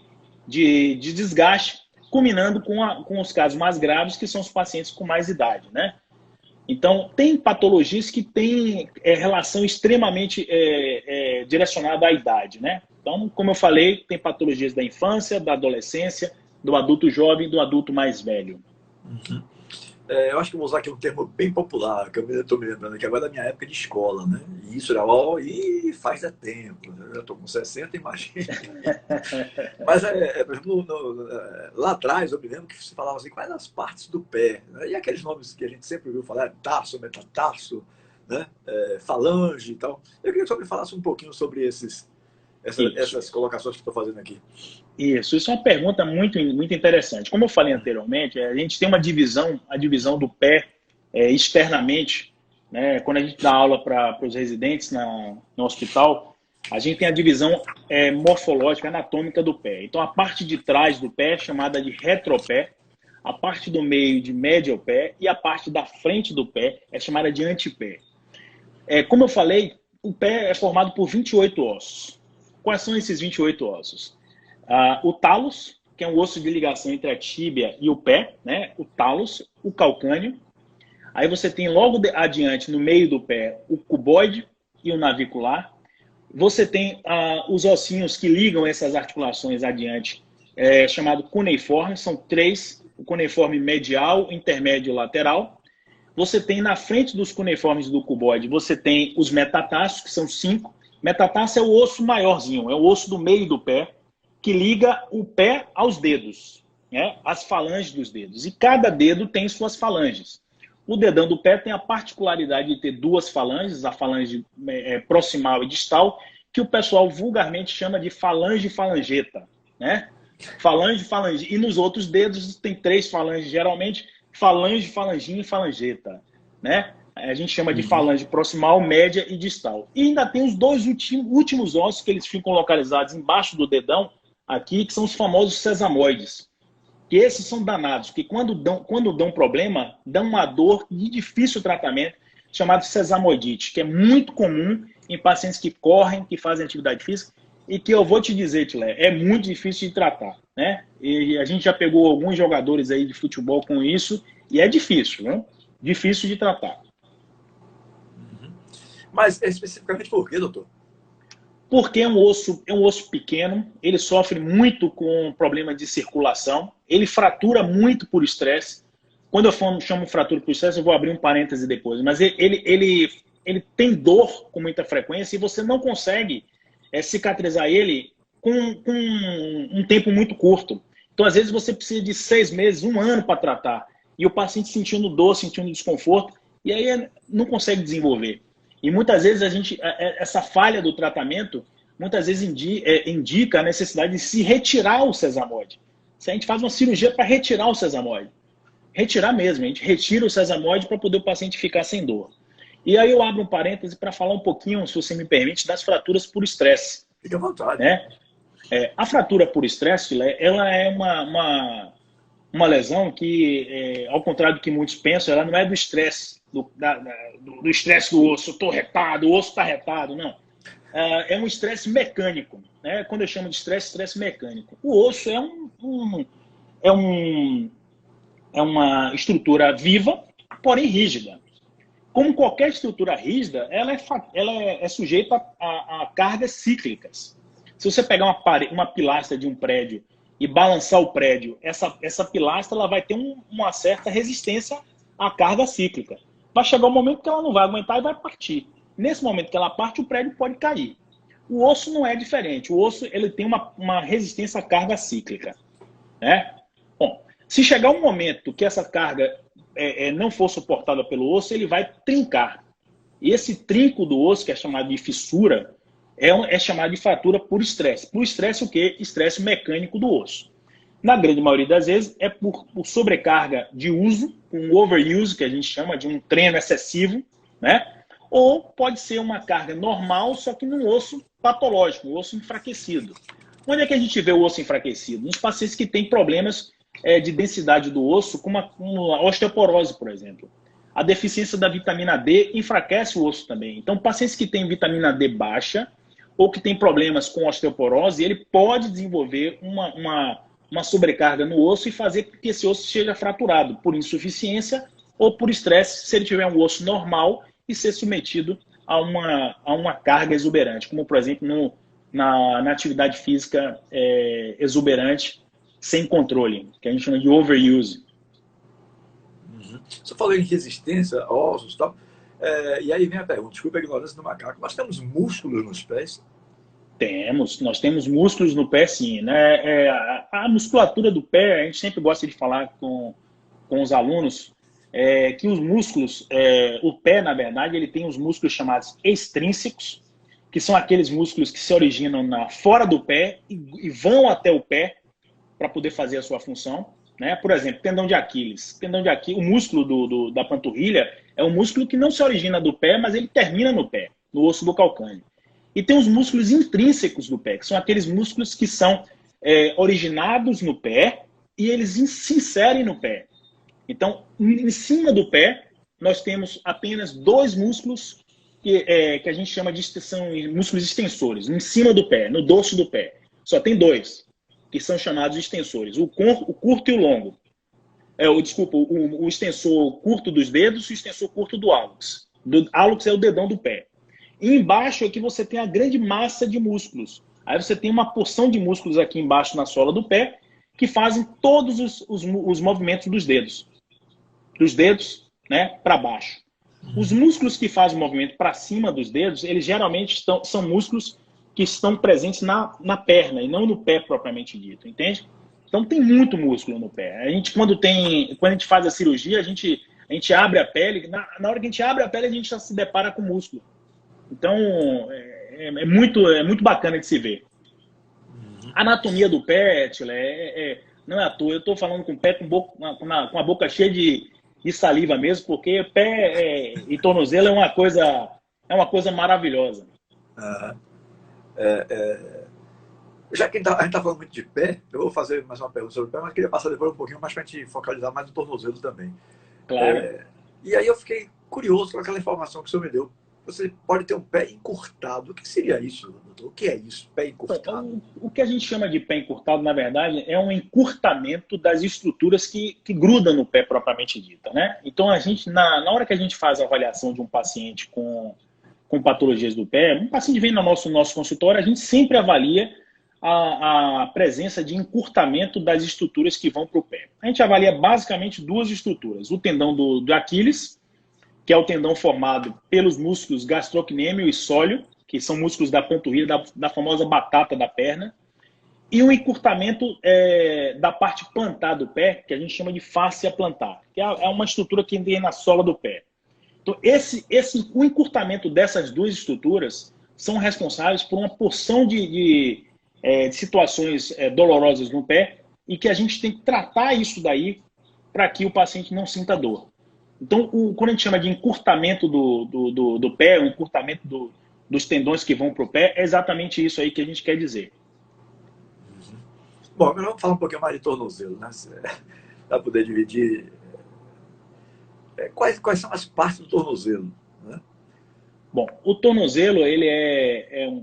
desgaste, culminando com os casos mais graves, que são os pacientes com mais idade, né? Então, tem patologias que têm relação extremamente direcionada à idade, né? Então, como eu falei, tem patologias da infância, da adolescência, do adulto jovem e do adulto mais velho. Uhum. Eu acho que eu vou usar aqui um termo bem popular, que eu estou me lembrando, que agora é da minha época de escola, né? E isso era, faz tempo, né? Eu já estou com 60, imagina. Mas, por exemplo, lá atrás, eu me lembro que se falava assim, quais as partes do pé, né? E aqueles nomes que a gente sempre ouviu falar, tarso, metatarso, né? Falange e tal. Eu queria que você me falasse um pouquinho sobre essas colocações que estou fazendo aqui. Isso é uma pergunta muito, muito interessante. Como eu falei anteriormente, a gente tem a divisão do pé externamente, né? Quando a gente dá aula para os residentes no hospital, a gente tem a divisão morfológica, anatômica do pé. Então, a parte de trás do pé é chamada de retropé, a parte do meio de médio pé e a parte da frente do pé é chamada de antepé. Como eu falei, o pé é formado por 28 ossos. Quais são esses 28 ossos? O talos, que é um osso de ligação entre a tíbia e o pé, né? O talos, o calcâneo. Aí você tem logo adiante, no meio do pé, o cuboide e o navicular. Você tem os ossinhos que ligam essas articulações adiante, chamado cuneiforme, são 3, o cuneiforme medial, intermédio e lateral. Você tem na frente dos cuneiformes do cuboide, você tem os metatarsos, que são 5. Metatarso é o osso maiorzinho, é o osso do meio do pé, que liga o pé aos dedos, né? As falanges dos dedos. E cada dedo tem suas falanges. O dedão do pé tem a particularidade de ter 2 falanges, a falange proximal e distal, que o pessoal vulgarmente chama de falange e falangeta, né? Falange. E nos outros dedos tem 3 falanges, geralmente, falange, falanginha e falangeta, né? A gente chama de falange proximal, média e distal. E ainda tem os 2 últimos ossos que eles ficam localizados embaixo do dedão, aqui, que são os famosos sesamoides. Que esses são danados, que quando dão problema, dão uma dor de difícil tratamento, chamado sesamoidite, que é muito comum em pacientes que correm, que fazem atividade física, e que eu vou te dizer, Tilé, é muito difícil de tratar, né? E a gente já pegou alguns jogadores aí de futebol com isso, e é difícil, né? Difícil de tratar. Mas especificamente por quê, doutor? Porque é um osso pequeno, ele sofre muito com problema de circulação, ele fratura muito por estresse. Quando eu chamo fratura por estresse, eu vou abrir um parêntese depois, mas ele tem dor com muita frequência e você não consegue cicatrizar ele com um tempo muito curto. Então, às vezes, você precisa de 6 meses, 1 ano para tratar, e o paciente sentindo dor, sentindo desconforto, e aí não consegue desenvolver. E muitas vezes essa falha do tratamento, muitas vezes indica a necessidade de se retirar o sesamoide. Se a gente faz uma cirurgia para retirar o sesamoide. Retirar mesmo, a gente retira o sesamoide para poder o paciente ficar sem dor. E aí eu abro um parêntese para falar um pouquinho, se você me permite, das fraturas por estresse. Fique à vontade. Né? A fratura por estresse, ela é uma lesão que, ao contrário do que muitos pensam, ela não é do estresse, do estresse do osso, eu estou retado, o osso está retado, não. É um estresse mecânico, né? Quando eu chamo de estresse mecânico. O osso é uma estrutura viva, porém rígida. Como qualquer estrutura rígida, ela é sujeita a cargas cíclicas. Se você pegar uma pilastra de um prédio e balançar o prédio, essa pilastra ela vai ter uma certa resistência à carga cíclica. Vai chegar um momento que ela não vai aguentar e vai partir. Nesse momento que ela parte, o prédio pode cair. O osso não é diferente. O osso ele tem uma resistência à carga cíclica. Né? Bom, se chegar um momento que essa carga não for suportada pelo osso, ele vai trincar. E esse trinco do osso, que é chamado de fissura, é chamado de fratura por estresse. Por estresse o quê? Estresse mecânico do osso. Na grande maioria das vezes é por sobrecarga de uso, um overuse, que a gente chama de um treino excessivo, né? Ou pode ser uma carga normal, só que num osso patológico, um osso enfraquecido. Onde é que a gente vê o osso enfraquecido? Nos pacientes que têm problemas de densidade do osso, como uma osteoporose, por exemplo. A deficiência da vitamina D enfraquece o osso também. Então, pacientes que têm vitamina D baixa ou que têm problemas com osteoporose, ele pode desenvolver uma sobrecarga no osso e fazer com que esse osso seja fraturado por insuficiência ou por estresse, se ele tiver um osso normal e ser submetido a uma carga exuberante, como, por exemplo, na atividade física exuberante, sem controle, que a gente chama de overuse. Uhum. Você falou em resistência, ossos e tal. E aí vem a pergunta, desculpa a ignorância do macaco, nós temos músculos nos pés? Nós temos músculos no pé, sim, né? A musculatura do pé, a gente sempre gosta de falar com os alunos que os músculos, o pé, na verdade, ele tem os músculos chamados extrínsecos, que são aqueles músculos que se originam fora do pé e vão até o pé para poder fazer a sua função, né? Por exemplo, tendão de Aquiles. O músculo da panturrilha é um músculo que não se origina do pé, mas ele termina no pé, no osso do calcâneo. E tem os músculos intrínsecos do pé, que são aqueles músculos que são originados no pé e eles se inserem no pé. Então, em cima do pé, nós temos apenas dois músculos que a gente chama de são músculos extensores. Em cima do pé, no dorso do pé. Só tem dois, que são chamados extensores. O curto e o longo. O extensor curto dos dedos e o extensor curto do hálux. O hálux é o dedão do pé. E embaixo é que você tem a grande massa de músculos. Aí você tem uma porção de músculos aqui embaixo na sola do pé que fazem todos os movimentos dos dedos. Dos dedos, né, para baixo. Os músculos que fazem o movimento para cima dos dedos, eles geralmente são músculos que estão presentes na perna e não no pé propriamente dito, entende? Então tem muito músculo no pé. A gente, quando a gente faz a cirurgia, a gente abre a pele, na hora que a gente abre a pele, a gente já se depara com músculo. Então, é muito bacana de se ver. A anatomia do pé, não é à toa. Eu estou falando com o pé com a boca cheia de saliva mesmo, porque pé e tornozelo é uma coisa maravilhosa. Já que a gente está falando muito de pé, eu vou fazer mais uma pergunta sobre o pé, mas queria passar depois um pouquinho mais para a gente focalizar mais no tornozelo também. Claro. E aí eu fiquei curioso com aquela informação que o senhor me deu. Você pode ter um pé encurtado. O que seria isso, doutor? O que é isso, pé encurtado? O que a gente chama de pé encurtado, na verdade, é um encurtamento das estruturas que grudam no pé propriamente dita, né? Então, na hora que a gente faz a avaliação de um paciente com patologias do pé, um paciente vem no nosso consultório, a gente sempre avalia a presença de encurtamento das estruturas que vão para o pé. A gente avalia basicamente duas estruturas. O tendão do Aquiles, que é o tendão formado pelos músculos gastrocnêmio e sóleo, que são músculos da panturrilha, da famosa batata da perna, e o encurtamento da parte plantar do pé, que a gente chama de fáscia plantar, que é uma estrutura que tem na sola do pé. Então, o encurtamento dessas duas estruturas são responsáveis por uma porção de situações dolorosas no pé e que a gente tem que tratar isso daí para que o paciente não sinta dor. Então, quando a gente chama de encurtamento do pé, o encurtamento dos tendões que vão para o pé, é exatamente isso aí que a gente quer dizer. Bom, agora vamos falar um pouquinho mais de tornozelo, né? Para poder dividir. Quais são as partes do tornozelo, né? Bom, o tornozelo, ele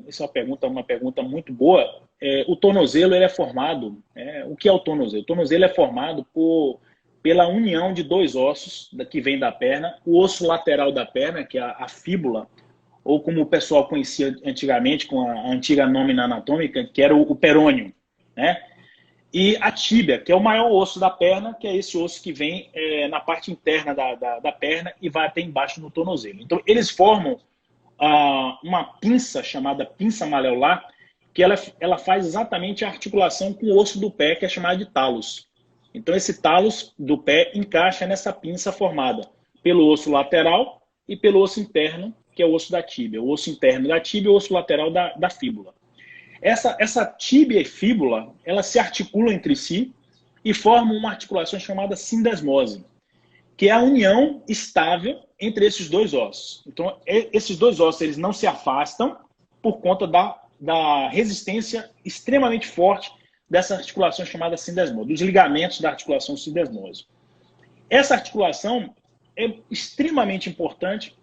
essa é uma pergunta muito boa. O tornozelo, ele é formado... o que é o tornozelo? O tornozelo é formado pela união de dois ossos que vem da perna, o osso lateral da perna, que é a fíbula, ou como o pessoal conhecia antigamente, com a antiga nómina anatômica, que era o perônio, né? E a tíbia, que é o maior osso da perna, que é esse osso que vem na parte interna da perna e vai até embaixo no tornozelo. Então, eles formam uma pinça chamada pinça maleolar, que ela faz exatamente a articulação com o osso do pé, que é chamado de talos. Então, esse talos do pé encaixa nessa pinça formada pelo osso lateral e pelo osso interno, que é o osso da tíbia. O osso interno da tíbia e o osso lateral da fíbula. Essa tíbia e fíbula, elas se articulam entre si, e formam uma articulação chamada sindesmose, que é a união estável entre esses dois ossos. Então, esses dois ossos eles não se afastam por conta da resistência extremamente forte dessa articulação chamada sindesmose, dos ligamentos da articulação sindesmose. Essa articulação é extremamente importante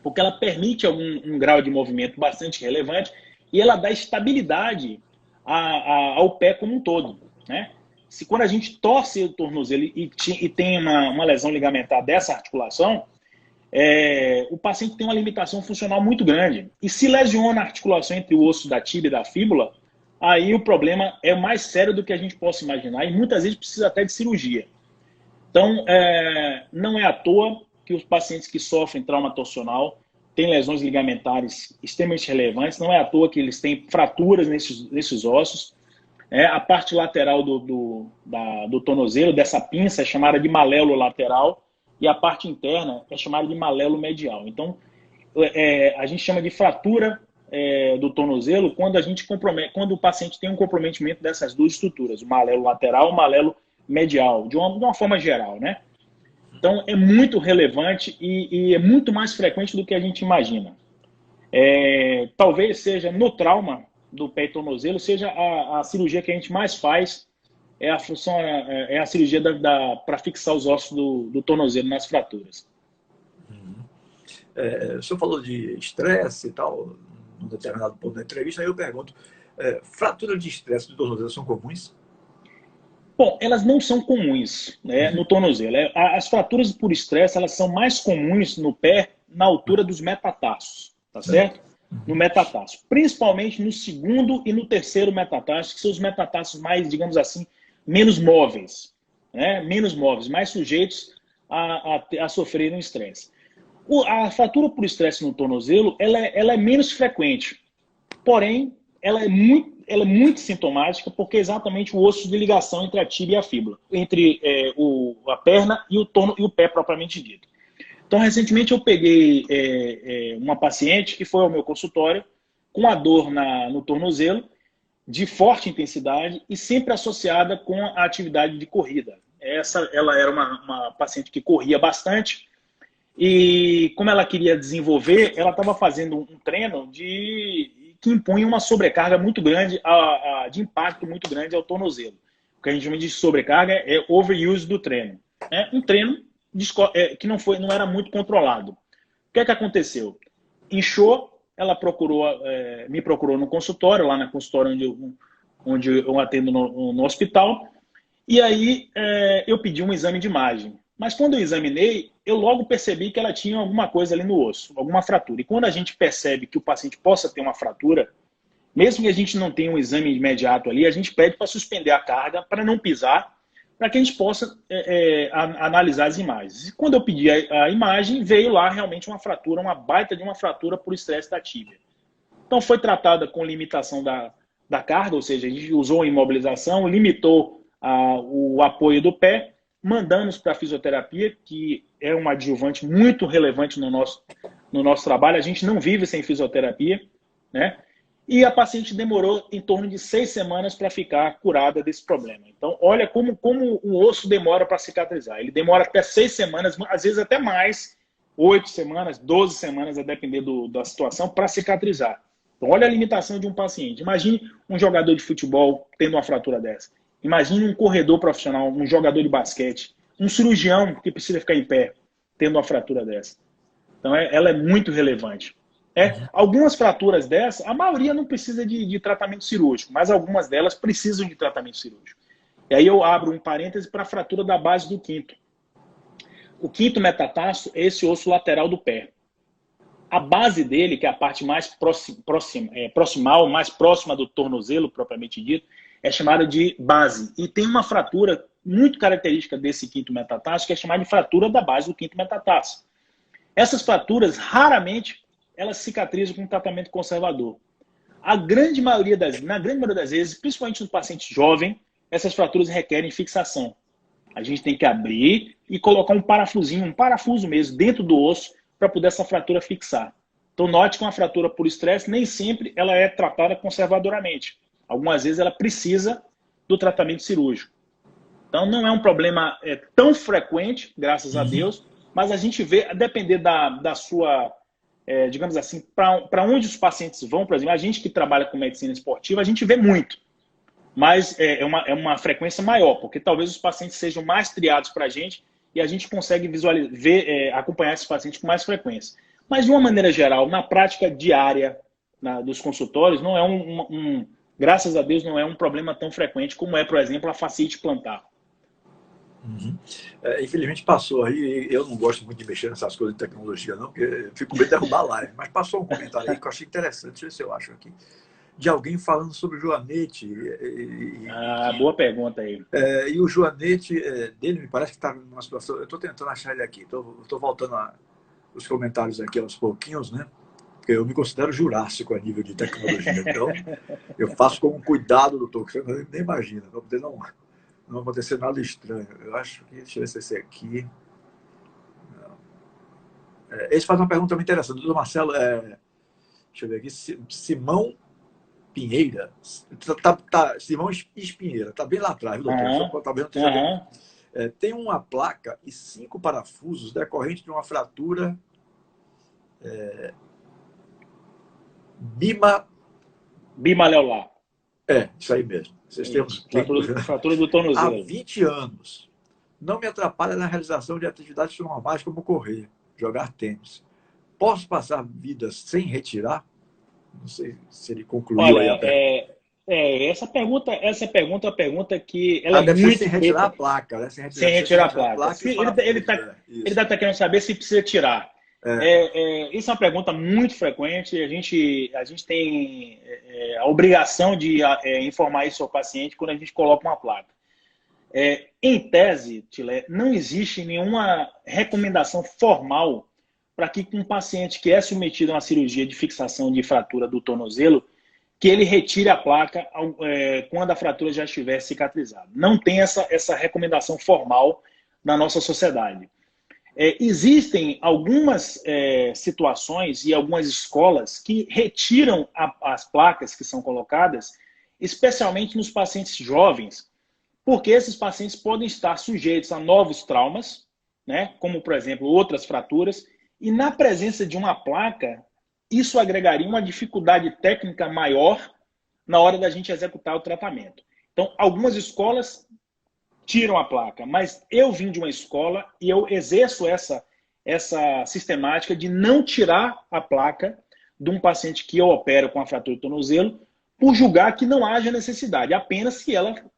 porque ela permite um grau de movimento bastante relevante e ela dá estabilidade ao pé como um todo, né? Se quando a gente torce o tornozelo e tem uma lesão ligamentar dessa articulação, o paciente tem uma limitação funcional muito grande. E se lesiona a articulação entre o osso da tíbia e da fíbula, aí o problema é mais sério do que a gente possa imaginar e muitas vezes precisa até de cirurgia. Então, não é à toa que os pacientes que sofrem trauma torsional têm lesões ligamentares extremamente relevantes, não é à toa que eles têm fraturas nesses ossos. A parte lateral do tornozelo, dessa pinça, é chamada de malelo lateral e a parte interna é chamada de malelo medial. Então, a gente chama de fratura do tornozelo quando o paciente tem um comprometimento dessas duas estruturas, o malelo lateral e o malelo medial, de uma forma geral, né? Então, é muito relevante e é muito mais frequente do que a gente imagina. Talvez seja no trauma do pé e tornozelo, seja a cirurgia que a gente mais faz, é a cirurgia para fixar os ossos do tornozelo nas fraturas. O senhor falou de estresse e tal, num determinado ponto da entrevista, aí eu pergunto, fraturas de estresse do tornozelo são comuns? Bom, elas não são comuns, né, no tornozelo. As fraturas por estresse, elas são mais comuns no pé na altura dos metatarsos, tá certo? No metatarso. Principalmente no segundo e no terceiro metatarso, que são os metatarsos mais, digamos assim, menos móveis, né? Menos móveis, mais sujeitos a sofrer um estresse. A fratura por estresse no tornozelo, ela é menos frequente, porém, ela é muito sintomática porque é exatamente o osso de ligação entre a tíbia e a fíbula, entre a perna e o pé propriamente dito. Então, recentemente eu peguei uma paciente que foi ao meu consultório com a dor no tornozelo, de forte intensidade e sempre associada com a atividade de corrida. Ela era uma paciente que corria bastante e, como ela queria desenvolver, ela estava fazendo um treino que impunha uma sobrecarga muito grande, de impacto muito grande ao tornozelo. O que a gente chama de sobrecarga é overuse do treino. Um treino que não era muito controlado. O que aconteceu? Inchou, ela me procurou no consultório, lá no consultório onde eu atendo no hospital, e aí eu pedi um exame de imagem. Mas quando eu examinei, eu logo percebi que ela tinha alguma coisa ali no osso, alguma fratura. E quando a gente percebe que o paciente possa ter uma fratura, mesmo que a gente não tenha um exame imediato ali, a gente pede para suspender a carga, para não pisar, para que a gente possa analisar as imagens. E quando eu pedi a imagem, veio lá realmente uma fratura, uma baita de uma fratura por estresse da tíbia. Então foi tratada com limitação da carga, ou seja, a gente usou a imobilização, limitou o apoio do pé, mandamos para a fisioterapia, que é um adjuvante muito relevante no nosso trabalho. A gente não vive sem fisioterapia, né? E a paciente demorou em torno de 6 semanas para ficar curada desse problema. Então, olha como o osso demora para cicatrizar. Ele demora até 6 semanas, às vezes até mais, 8 semanas, 12 semanas, a depender da situação, para cicatrizar. Então, olha a limitação de um paciente. Imagine um jogador de futebol tendo uma fratura dessa. Imagine um corredor profissional, um jogador de basquete, um cirurgião que precisa ficar em pé tendo uma fratura dessa. Então, ela é muito relevante. Algumas fraturas dessas, a maioria não precisa de tratamento cirúrgico, mas algumas delas precisam de tratamento cirúrgico. E aí eu abro um parêntese para a fratura da base do quinto. O quinto metatarso é esse osso lateral do pé. A base dele, que é a parte mais proximal, mais próxima do tornozelo, propriamente dito, é chamada de base. E tem uma fratura muito característica desse quinto metatarso, que é chamada de fratura da base do quinto metatarso. Essas fraturas, raramente, elas cicatrizam com um tratamento conservador. Na grande maioria das vezes, principalmente no paciente jovem, essas fraturas requerem fixação. A gente tem que abrir e colocar um parafuso mesmo, dentro do osso, para poder essa fratura fixar. Então, note que uma fratura por estresse, nem sempre ela é tratada conservadoramente. Algumas vezes ela precisa do tratamento cirúrgico. Então, não é um problema tão frequente, graças a Deus, mas a gente vê, a depender da sua, digamos assim, para onde os pacientes vão, por exemplo, a gente que trabalha com medicina esportiva, a gente vê muito, mas é uma frequência maior, porque talvez os pacientes sejam mais triados para a gente e a gente consegue visualizar, acompanhar esses pacientes com mais frequência. Mas, de uma maneira geral, na prática diária dos consultórios, não é graças a Deus, não é um problema tão frequente como é, por exemplo, a fascite plantar. Infelizmente passou aí, eu não gosto muito de mexer nessas coisas de tecnologia não, porque eu fico com medo de derrubar a live, mas passou um comentário aí que eu achei interessante, deixa eu ver se eu acho aqui, de alguém falando sobre o joanete. Boa pergunta aí. E o joanete dele me parece que está numa situação, eu estou tentando achar ele aqui, estou voltando os comentários aqui aos pouquinhos, né? Porque eu me considero jurássico a nível de tecnologia, então eu faço com um cuidado, doutor, que você nem imagina, para poder não acontecer nada estranho. Eu acho que, deixa eu ver se esse aqui... Esse faz uma pergunta também interessante. Doutor Marcelo, deixa eu ver aqui, Simão Pinheira. Simão Espinheira, está bem lá atrás, doutor? Tá vendo? Tem uma placa e 5 parafusos decorrente de uma fratura bimaleolar. Isso aí mesmo. Vocês têm fratura do tornozelo. Há 20 anos. Não me atrapalha na realização de atividades normais como correr, jogar tênis. Posso passar vidas sem retirar? Não sei se ele concluiu. Olha, aí a pergunta. Essa pergunta é uma pergunta que ela é muito... Sem retirar a placa, né? Sem retirar a placa. Ele está querendo saber se precisa tirar. Isso é uma pergunta muito frequente. A gente tem a obrigação de informar isso ao paciente quando a gente coloca uma placa. Em tese, Tilé, não existe nenhuma recomendação formal para que um paciente que é submetido a uma cirurgia de fixação de fratura do tornozelo, que ele retire a placa quando a fratura já estiver cicatrizada. Não tem essa recomendação formal na nossa sociedade. Existem algumas situações e algumas escolas que retiram as placas que são colocadas, especialmente nos pacientes jovens, porque esses pacientes podem estar sujeitos a novos traumas, né, como, por exemplo, outras fraturas, e na presença de uma placa, isso agregaria uma dificuldade técnica maior na hora da gente executar o tratamento. Então, algumas escolas tiram a placa, mas eu vim de uma escola e eu exerço essa sistemática de não tirar a placa de um paciente que eu opero com a fratura do tornozelo, por julgar que não haja necessidade, apenas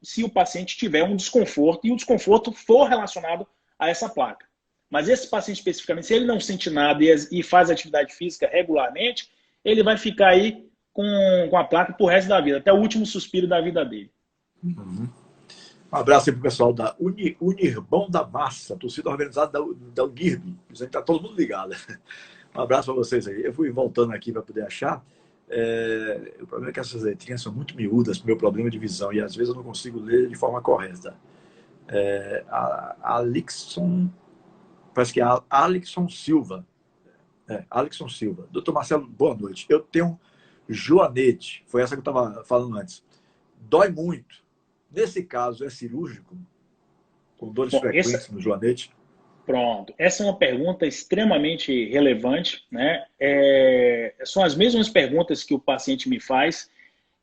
se o paciente tiver um desconforto e o desconforto for relacionado a essa placa. Mas esse paciente especificamente, se ele não sente nada e faz atividade física regularmente, ele vai ficar aí com a placa pro resto da vida, até o último suspiro da vida dele. Um abraço aí pro pessoal da Unirbão da Massa, torcida organizada da Unirb. Está todo mundo ligado. Um abraço para vocês aí. Eu fui voltando aqui para poder achar. O problema é que essas letrinhas são muito miúdas para o meu problema de visão e às vezes eu não consigo ler de forma correta. Alixson, parece que é Alixson Silva. Alixson Silva. Doutor Marcelo, boa noite. Eu tenho joanete, foi essa que eu estava falando antes. Dói muito. Nesse caso, é cirúrgico? Com dores frequentes no joanete? Pronto. Essa é uma pergunta extremamente relevante, né? São as mesmas perguntas que o paciente me faz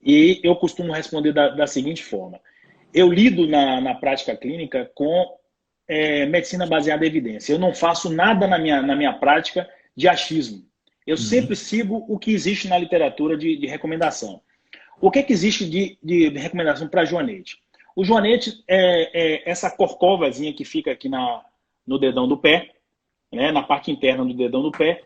e eu costumo responder da seguinte forma. Eu lido na prática clínica com medicina baseada em evidência. Eu não faço nada na minha prática de achismo. Eu sempre sigo o que existe na literatura de recomendação. O que existe de recomendação para joanete? O joanete é essa corcovazinha que fica aqui no dedão do pé, né, na parte interna do dedão do pé,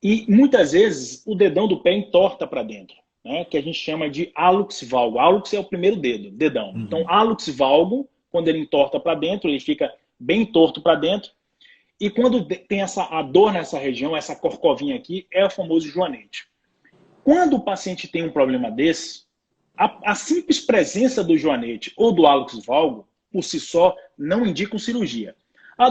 e muitas vezes o dedão do pé entorta para dentro, né, que a gente chama de hálux valgo. Hálux é o primeiro dedão. Então, hálux valgo, quando ele entorta para dentro, ele fica bem torto para dentro, e quando tem a dor nessa região, essa corcovinha aqui, é o famoso joanete. Quando o paciente tem um problema desse, a simples presença do joanete ou do hálux valgo, por si só, não indicam cirurgia.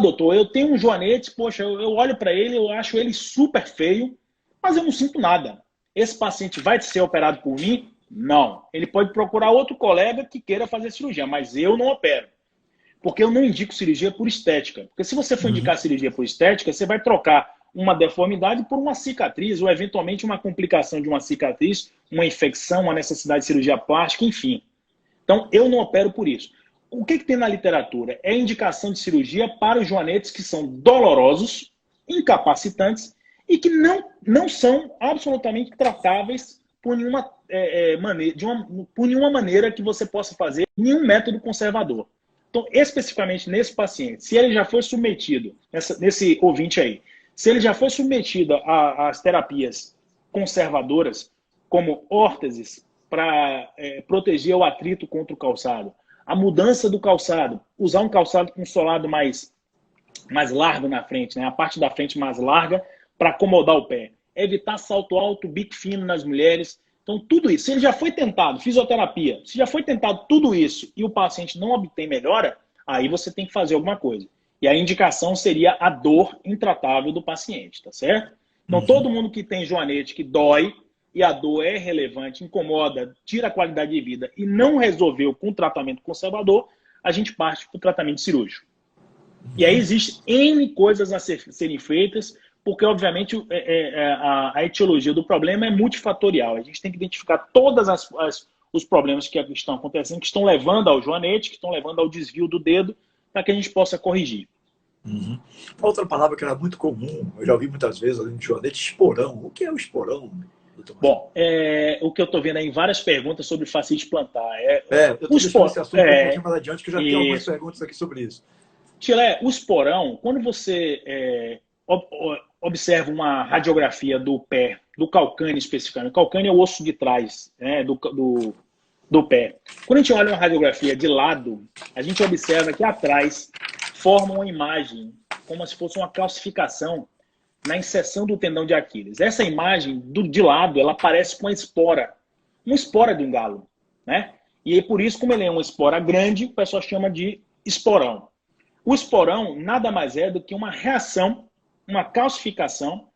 Doutor, eu tenho um joanete, poxa, eu olho para ele, eu acho ele super feio, mas eu não sinto nada. Esse paciente vai ser operado por mim? Não. Ele pode procurar outro colega que queira fazer cirurgia, mas eu não opero. Porque eu não indico cirurgia por estética. Porque se você for indicar cirurgia por estética, você vai trocar uma deformidade por uma cicatriz, ou eventualmente uma complicação de uma cicatriz, uma infecção, uma necessidade de cirurgia plástica, enfim. Então, eu não opero por isso. O que tem na literatura? É indicação de cirurgia para os joanetes que são dolorosos, incapacitantes e que não são absolutamente tratáveis por nenhuma, por nenhuma maneira que você possa fazer, nenhum método conservador. Então, especificamente nesse paciente, se ele já foi submetido, nesse ouvinte aí, se ele já foi submetido às terapias conservadoras, como órteses, para proteger o atrito contra o calçado, a mudança do calçado, usar um calçado com solado mais largo na frente, né? A parte da frente mais larga para acomodar o pé, evitar salto alto, bico fino nas mulheres. Então, tudo isso, se ele já foi tentado, fisioterapia, se já foi tentado tudo isso e o paciente não obtém melhora, aí você tem que fazer alguma coisa. E a indicação seria a dor intratável do paciente, tá certo? Então, todo mundo que tem joanete que dói e a dor é relevante, incomoda, tira a qualidade de vida e não resolveu com tratamento conservador, a gente parte para o tratamento cirúrgico. E aí existe N coisas a serem feitas, porque, obviamente, a etiologia do problema é multifatorial. A gente tem que identificar todos os problemas que estão acontecendo, que estão levando ao joanete, que estão levando ao desvio do dedo, para que a gente possa corrigir. Outra palavra que era muito comum, eu já ouvi muitas vezes além de joanete, esporão. O que é o esporão? Bom, o que eu estou vendo aí em várias perguntas sobre fascite plantar. Eu estou deixando esse assunto um pouquinho mais adiante, que eu já tenho algumas perguntas aqui sobre isso. Tilé, o esporão, quando você observa uma radiografia do pé, do calcâneo especificamente, o calcâneo é o osso de trás, né, do pé. Quando a gente olha uma radiografia de lado, a gente observa que atrás forma uma imagem, como se fosse uma calcificação na inserção do tendão de Aquiles. Essa imagem de lado, ela parece com uma espora de um galo, né? E por isso, como ele é uma espora grande, o pessoal chama de esporão. O esporão nada mais é do que uma reação, uma calcificação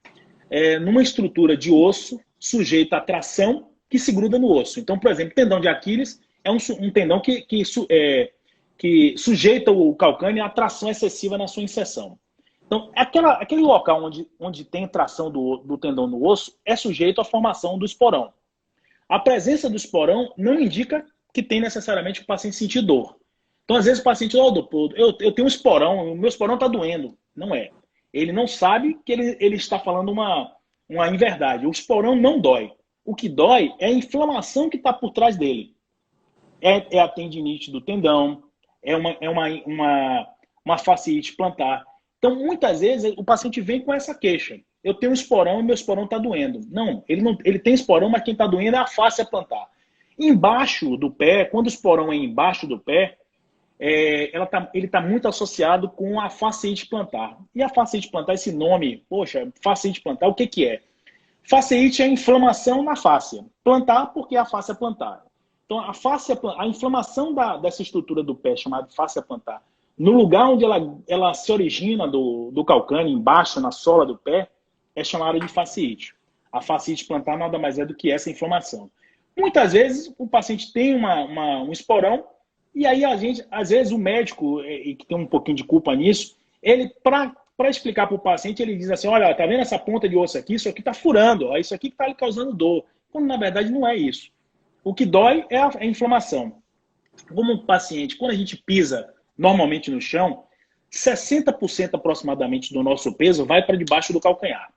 numa estrutura de osso sujeita à tração que se gruda no osso. Então, por exemplo, o tendão de Aquiles é um tendão que sujeita o calcâneo à tração excessiva na sua inserção. Então, aquele local onde tem tração do tendão no osso é sujeito à formação do esporão. A presença do esporão não indica que tem necessariamente o paciente sentir dor. Então, às vezes o paciente diz, doutor, eu tenho um esporão, o meu esporão está doendo. Não é. Ele não sabe que ele está falando uma inverdade. O esporão não dói. O que dói é a inflamação que está por trás dele. É a tendinite do tendão, é uma fasciite plantar. Então, muitas vezes, o paciente vem com essa queixa. Eu tenho um esporão e meu esporão está doendo. Não, ele tem esporão, mas quem está doendo é a fáscia plantar. Embaixo do pé, quando o esporão é embaixo do pé, ele está muito associado com a fasciite plantar. E a fasciite plantar, esse nome, poxa, fasciite plantar, o que é? Fasciite é inflamação na fáscia. Plantar porque é a fáscia plantar. Então, a inflamação dessa estrutura do pé, chamada fáscia plantar, no lugar onde ela se origina do calcâneo, embaixo, na sola do pé, é chamada de fasciite. A fasciite plantar nada mais é do que essa inflamação. Muitas vezes, o paciente tem um esporão, e aí, às vezes, o médico, que tem um pouquinho de culpa nisso, ele, para explicar para o paciente, ele diz assim, olha, tá vendo essa ponta de osso aqui? Isso aqui está furando, ó, isso aqui está lhe causando dor. Quando, na verdade, não é isso. O que dói é a inflamação. Como um paciente, quando a gente pisa normalmente no chão, 60% aproximadamente do nosso peso vai para debaixo do calcanhar.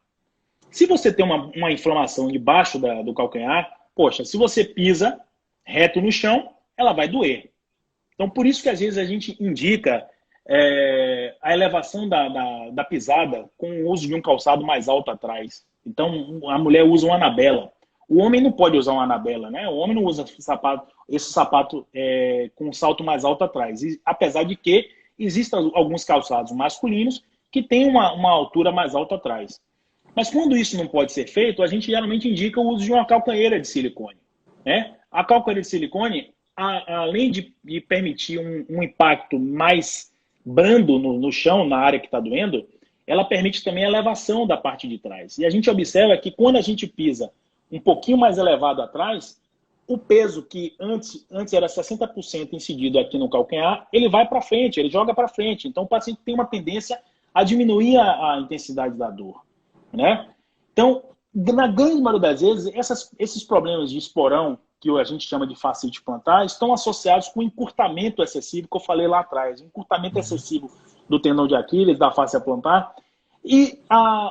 Se você tem uma inflamação debaixo do calcanhar, poxa, se você pisa reto no chão, ela vai doer. Então, por isso que às vezes a gente indica a elevação da pisada com o uso de um calçado mais alto atrás. Então, a mulher usa uma anabela. O homem não pode usar uma anabela, né? O homem não usa esse sapato com um salto mais alto atrás. E, apesar de que existem alguns calçados masculinos que têm uma altura mais alta atrás. Mas quando isso não pode ser feito, a gente geralmente indica o uso de uma calcanheira de silicone, né? A calcanheira de silicone, além de permitir um impacto mais brando no chão, na área que está doendo, ela permite também a elevação da parte de trás. E a gente observa que quando a gente pisa um pouquinho mais elevado atrás, o peso que antes era 60% incidido aqui no calcanhar, ele vai para frente, ele joga para frente. Então, o paciente tem uma tendência a diminuir a intensidade da dor, né? Então, na grande maioria das vezes, esses problemas de esporão, que a gente chama de fascite plantar, estão associados com encurtamento excessivo, que eu falei lá atrás. Encurtamento excessivo do tendão de Aquiles, da fáscia plantar. E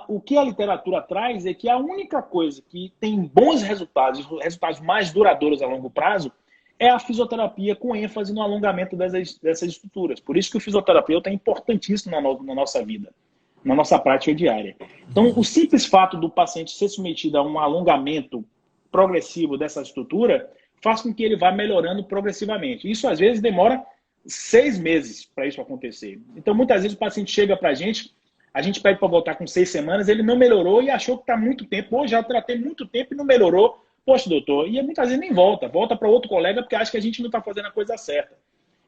o que a literatura traz é que a única coisa que tem bons resultados, resultados mais duradouros a longo prazo, é a fisioterapia com ênfase no alongamento dessas estruturas. Por isso que o fisioterapeuta é importantíssimo na nossa vida, na nossa prática diária. Então, o simples fato do paciente ser submetido a um alongamento progressivo dessa estrutura faz com que ele vá melhorando progressivamente. Isso, às vezes, demora 6 meses para isso acontecer. Então, muitas vezes, o paciente chega para a gente pede para voltar com 6 semanas, ele não melhorou e achou que está muito tempo. Pô, já tratei muito tempo e não melhorou. Poxa, doutor, e muitas vezes nem volta para outro colega porque acha que a gente não está fazendo a coisa certa.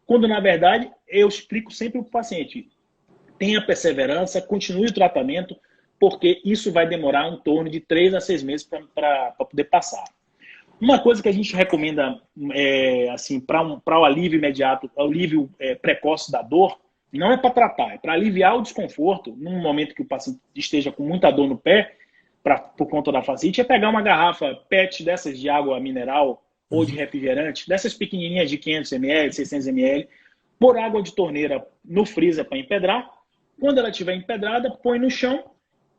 Quando, na verdade, eu explico sempre para o paciente, tenha perseverança, continue o tratamento, porque isso vai demorar em torno de 3 a 6 meses para poder passar. Uma coisa que a gente recomenda assim, para o alívio imediato, o alívio precoce da dor, não é para tratar, é para aliviar o desconforto num momento que o paciente esteja com muita dor no pé, por conta da fascite, é pegar uma garrafa PET dessas de água mineral ou de refrigerante, dessas pequenininhas de 500 ml, 600 ml, pôr água de torneira no freezer para empedrar. Quando ela estiver empedrada, põe no chão,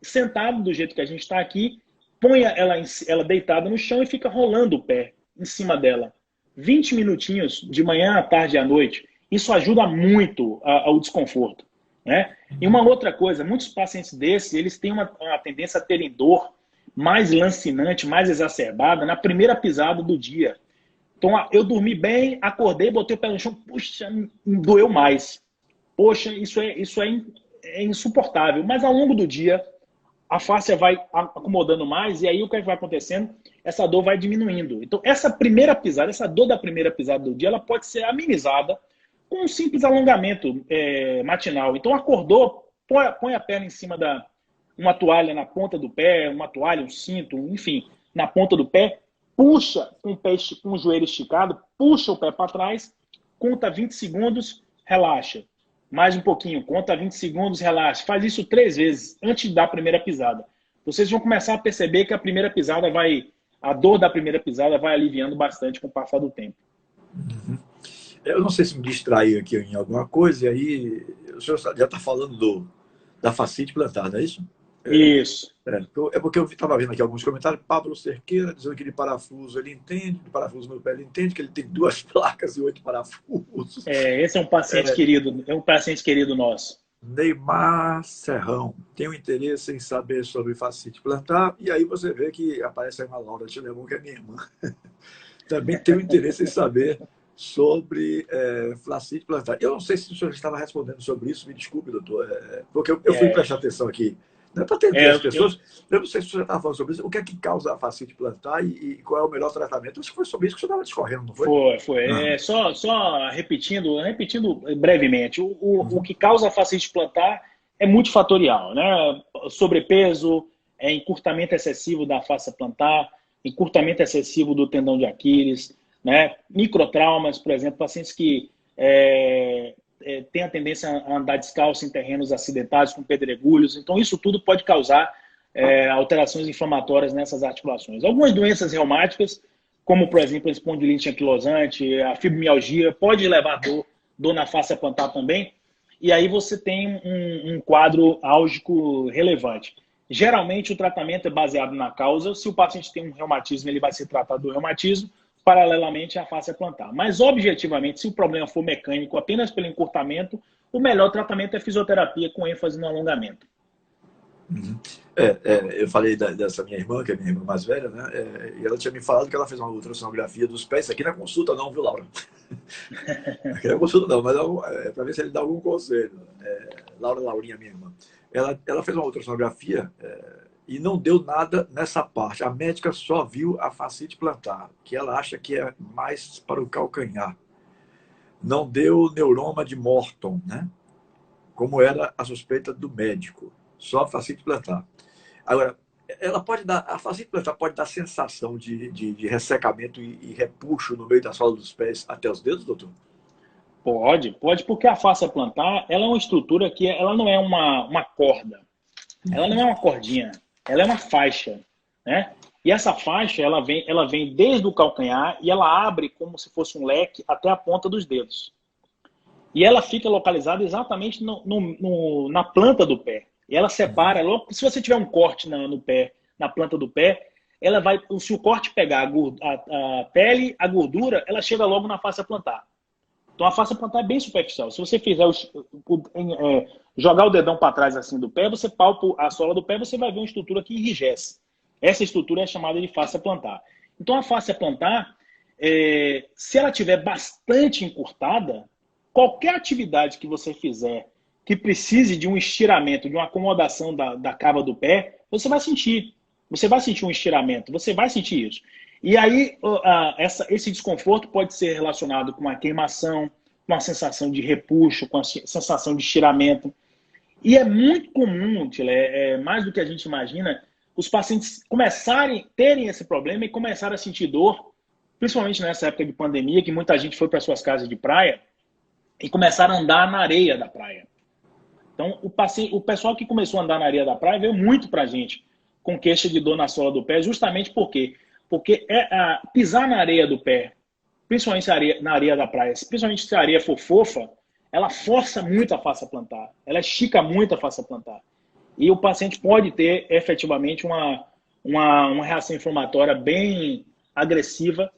sentado do jeito que a gente está aqui, põe ela deitada no chão e fica rolando o pé em cima dela. 20 minutinhos, de manhã, à tarde e à noite. Isso ajuda muito ao desconforto, né? E uma outra coisa, muitos pacientes desses, eles têm uma tendência a terem dor mais lancinante, mais exacerbada na primeira pisada do dia. Então, eu dormi bem, acordei, botei o pé no chão, puxa, doeu mais. Poxa, isso é insuportável. Mas ao longo do dia, a fáscia vai acomodando mais e aí o que vai acontecendo? Essa dor vai diminuindo. Então, essa primeira pisada, essa dor da primeira pisada do dia, ela pode ser amenizada com um simples alongamento matinal. Então, acordou, põe a perna em cima uma toalha na ponta do pé, uma toalha, um cinto, enfim, na ponta do pé, puxa com o joelho esticado, puxa o pé para trás, conta 20 segundos, relaxa. Mais um pouquinho, conta 20 segundos, relaxa. Faz isso 3 vezes antes da primeira pisada. Vocês vão começar a perceber que a dor da primeira pisada vai aliviando bastante com o passar do tempo. Uhum. Eu não sei se me distraí aqui em alguma coisa, e aí o senhor já está falando da fascite plantar, não é isso? Isso. É porque eu estava vendo aqui alguns comentários. Pablo Cerqueira dizendo que de parafuso ele entende, de parafuso no pé ele entende, que ele tem 2 placas e 8 parafusos. Esse é um paciente querido, é um paciente querido nosso. Neymar Serrão tem um interesse em saber sobre fascite plantar, e aí você vê que aparece aí uma Laura Tilemon, que é minha irmã. Também tem um interesse em saber sobre fascite plantar. Eu não sei se o senhor estava respondendo sobre isso, me desculpe, doutor, porque eu fui prestar atenção aqui. Não é para atender as pessoas. Eu não sei se o senhor estava falando sobre isso. O que é que causa a fascite plantar e qual é o melhor tratamento? Acho que foi sobre isso que o senhor estava discorrendo, não foi? Foi. Só repetindo brevemente. O que causa a fascite plantar é multifatorial, né? Sobrepeso, encurtamento excessivo da face plantar, encurtamento excessivo do tendão de Aquiles, né? Microtraumas, por exemplo, pacientes que têm a tendência a andar descalço em terrenos acidentados com pedregulhos. Então, isso tudo pode causar alterações inflamatórias nessas articulações. Algumas doenças reumáticas, como, por exemplo, a espondilite anquilosante, a fibromialgia, pode levar dor na face plantar também. E aí você tem um quadro álgico relevante. Geralmente, o tratamento é baseado na causa. Se o paciente tem um reumatismo, ele vai ser tratado do reumatismo, paralelamente à face plantar. Mas, objetivamente, se o problema for mecânico apenas pelo encurtamento, o melhor tratamento é fisioterapia com ênfase no alongamento. Uhum. Eu falei dessa minha irmã, que é minha irmã mais velha, né? E ela tinha me falado que ela fez uma ultrassonografia dos pés. Isso aqui não é consulta não, viu, Laura? Aqui não é consulta não, mas é para ver se ele dá algum conselho. Laurinha, minha irmã. Ela fez uma ultrassonografia e não deu nada nessa parte. A médica só viu a fascite plantar, que ela acha que é mais para o calcanhar. Não deu neuroma de Morton, né? Como era a suspeita do médico. Só fascite plantar. Agora, ela pode dar, a fascia plantar pode dar sensação de ressecamento e repuxo no meio da sola dos pés até os dedos, doutor? Pode, porque a fascia plantar, ela é uma estrutura que ela não é uma corda, ela não é uma cordinha, ela é uma faixa, né? E essa faixa, ela vem desde o calcanhar e ela abre como se fosse um leque até a ponta dos dedos. E ela fica localizada exatamente na planta do pé. E ela separa, logo, se você tiver um corte no pé, na planta do pé, ela vai, se o corte pegar a pele, a gordura, ela chega logo na face plantar. Então a face plantar é bem superficial. Se você fizer jogar o dedão para trás assim do pé, você palpa a sola do pé, você vai ver uma estrutura que enrijece. Essa estrutura é chamada de face plantar. Então a face plantar, se ela tiver bastante encurtada, qualquer atividade que você fizer que precise de um estiramento, de uma acomodação da cava do pé, você vai sentir. Você vai sentir um estiramento, você vai sentir isso. E aí, esse desconforto pode ser relacionado com a queimação, com a sensação de repuxo, com a sensação de estiramento. E é muito comum, mais do que a gente imagina, os pacientes terem esse problema e começarem a sentir dor, principalmente nessa época de pandemia, que muita gente foi para suas casas de praia e começaram a andar na areia da praia. Então, o pessoal que começou a andar na areia da praia veio muito para a gente com queixa de dor na sola do pé, justamente porque pisar na areia do pé, principalmente na areia da praia, principalmente se a areia for fofa, ela força muito a face plantar, ela estica muito a face plantar. E o paciente pode ter efetivamente uma reação inflamatória bem agressiva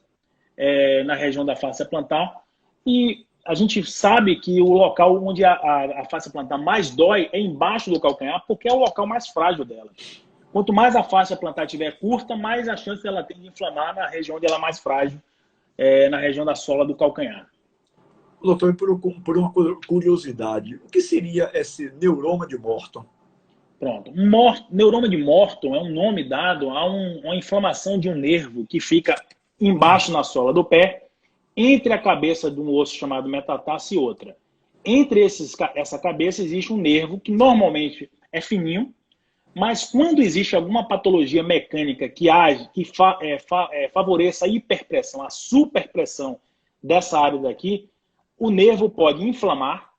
na região da face plantar. E a gente sabe que o local onde a face plantar mais dói é embaixo do calcanhar, porque é o local mais frágil dela. Quanto mais a faixa plantar estiver curta, mais a chance dela tem de inflamar na região onde ela é mais frágil, na região da sola do calcanhar. Doutor, por uma curiosidade, o que seria esse neuroma de Morton? Pronto. Neuroma de Morton é um nome dado a uma inflamação de um nervo que fica embaixo na sola do pé, entre a cabeça de um osso chamado metatarso e outra. Entre essa cabeça existe um nervo que normalmente é fininho, mas quando existe alguma patologia mecânica que age, que favoreça a hiperpressão, a superpressão dessa área daqui, o nervo pode inflamar,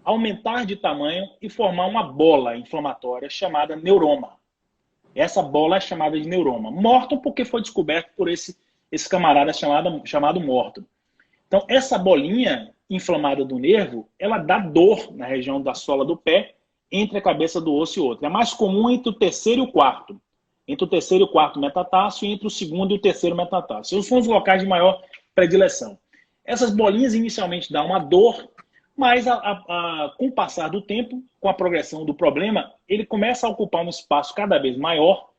aumentar de tamanho e formar uma bola inflamatória chamada neuroma. Essa bola é chamada de neuroma. Morton porque foi descoberto por esse camarada chamado Morton. Então, essa bolinha inflamada do nervo, ela dá dor na região da sola do pé, entre a cabeça do osso e outro. É mais comum entre o terceiro e o quarto. Entre o terceiro e o quarto metatarso e entre o segundo e o terceiro metatarso. Esses são os locais de maior predileção. Essas bolinhas inicialmente dão uma dor, mas com o passar do tempo, com a progressão do problema, ele começa a ocupar um espaço cada vez maior,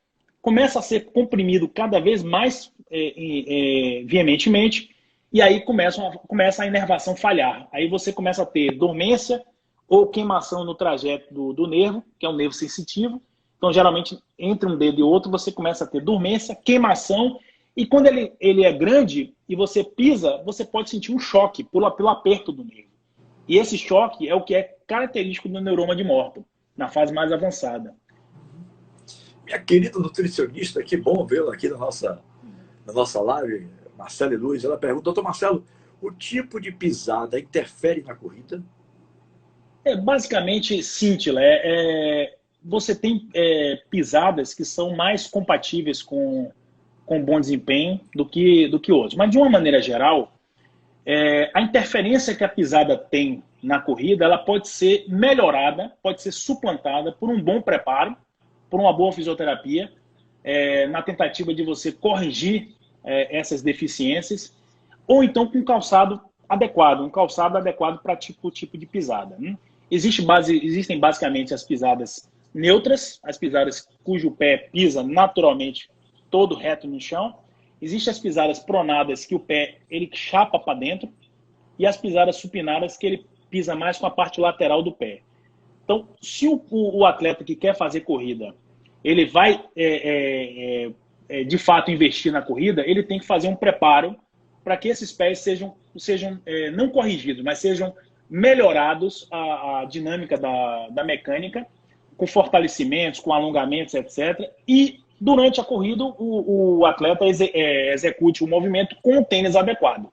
começa a ser comprimido cada vez mais veementemente, e aí começa a inervação falhar. Aí você começa a ter dormência ou queimação no trajeto do nervo, que é um nervo sensitivo. Então, geralmente, entre um dedo e outro, você começa a ter dormência, queimação, e quando ele é grande e você pisa, você pode sentir um choque pelo aperto do nervo. E esse choque é o que é característico do neuroma de Morton, na fase mais avançada. Minha querida nutricionista, que bom vê-la aqui na nossa live, Marcela Luz, ela pergunta, doutor Marcelo, o tipo de pisada interfere na corrida? Basicamente, sim, você tem pisadas que são mais compatíveis com bom desempenho do que outros. Mas, de uma maneira geral, a interferência que a pisada tem na corrida, ela pode ser melhorada, pode ser suplantada por um bom preparo, por uma boa fisioterapia, na tentativa de você corrigir essas deficiências, ou então com um calçado adequado para o tipo de pisada. Existem basicamente as pisadas neutras, as pisadas cujo pé pisa naturalmente todo reto no chão. Existem as pisadas pronadas, que o pé ele chapa para dentro, e as pisadas supinadas, que ele pisa mais com a parte lateral do pé. Então, se o atleta que quer fazer corrida, ele vai de fato investir na corrida, ele tem que fazer um preparo para que esses pés sejam não corrigidos, mas sejam melhorados a dinâmica da mecânica, com fortalecimentos, com alongamentos, etc. E durante a corrida o atleta execute o movimento com o tênis adequado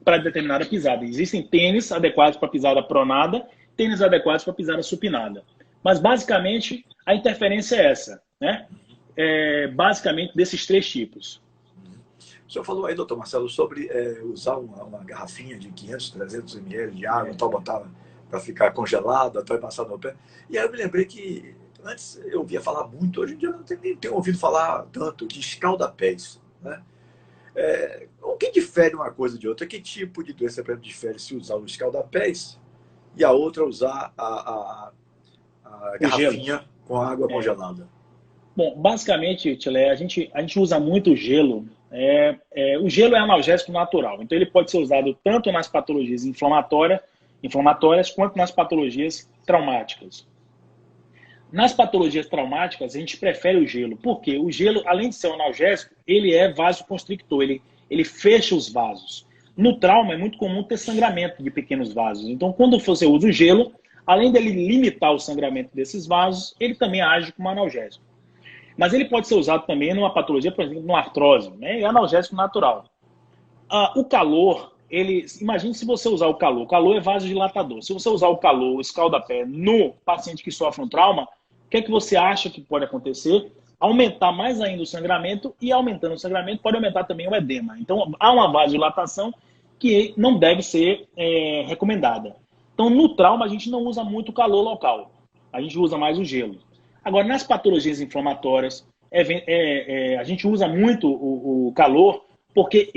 para determinada pisada. Existem tênis adequados para pisada pronada, tênis adequados para pisada supinada. Mas, basicamente, a interferência é essa, né? Basicamente, desses 3 tipos. O senhor falou aí, doutor Marcelo, sobre usar uma garrafinha de 500, 300 ml de água, tal, botar para ficar congelada, tal, e passar no pé. E aí eu me lembrei que antes eu ouvia falar muito, hoje em dia eu nem tenho ouvido falar tanto de escalda-pés, né? O que difere uma coisa de outra? Que tipo de doença, por exemplo, difere se usar o escalda-pés e a outra usar a garrafinha com água congelada? Bom, basicamente, Tilé, a gente usa muito o gelo. O gelo é analgésico natural, então ele pode ser usado tanto nas patologias inflamatórias quanto nas patologias traumáticas. Nas patologias traumáticas, a gente prefere o gelo, porque o gelo, além de ser um analgésico, ele é vasoconstrictor, ele fecha os vasos. No trauma, é muito comum ter sangramento de pequenos vasos. Então, quando você usa o gelo, além dele limitar o sangramento desses vasos, ele também age como analgésico. Mas ele pode ser usado também numa patologia, por exemplo, numa artrose, né? É analgésico natural. O calor, imagine se você usar o calor é vasodilatador. Se você usar o calor, o escalda-pé, no paciente que sofre um trauma, o que é que você acha que pode acontecer? Aumentar mais ainda o sangramento, e aumentando o sangramento pode aumentar também o edema. Então, há uma vasodilatação que não deve ser recomendada. Então, no trauma, a gente não usa muito o calor local. A gente usa mais o gelo. Agora, nas patologias inflamatórias, a gente usa muito o calor, porque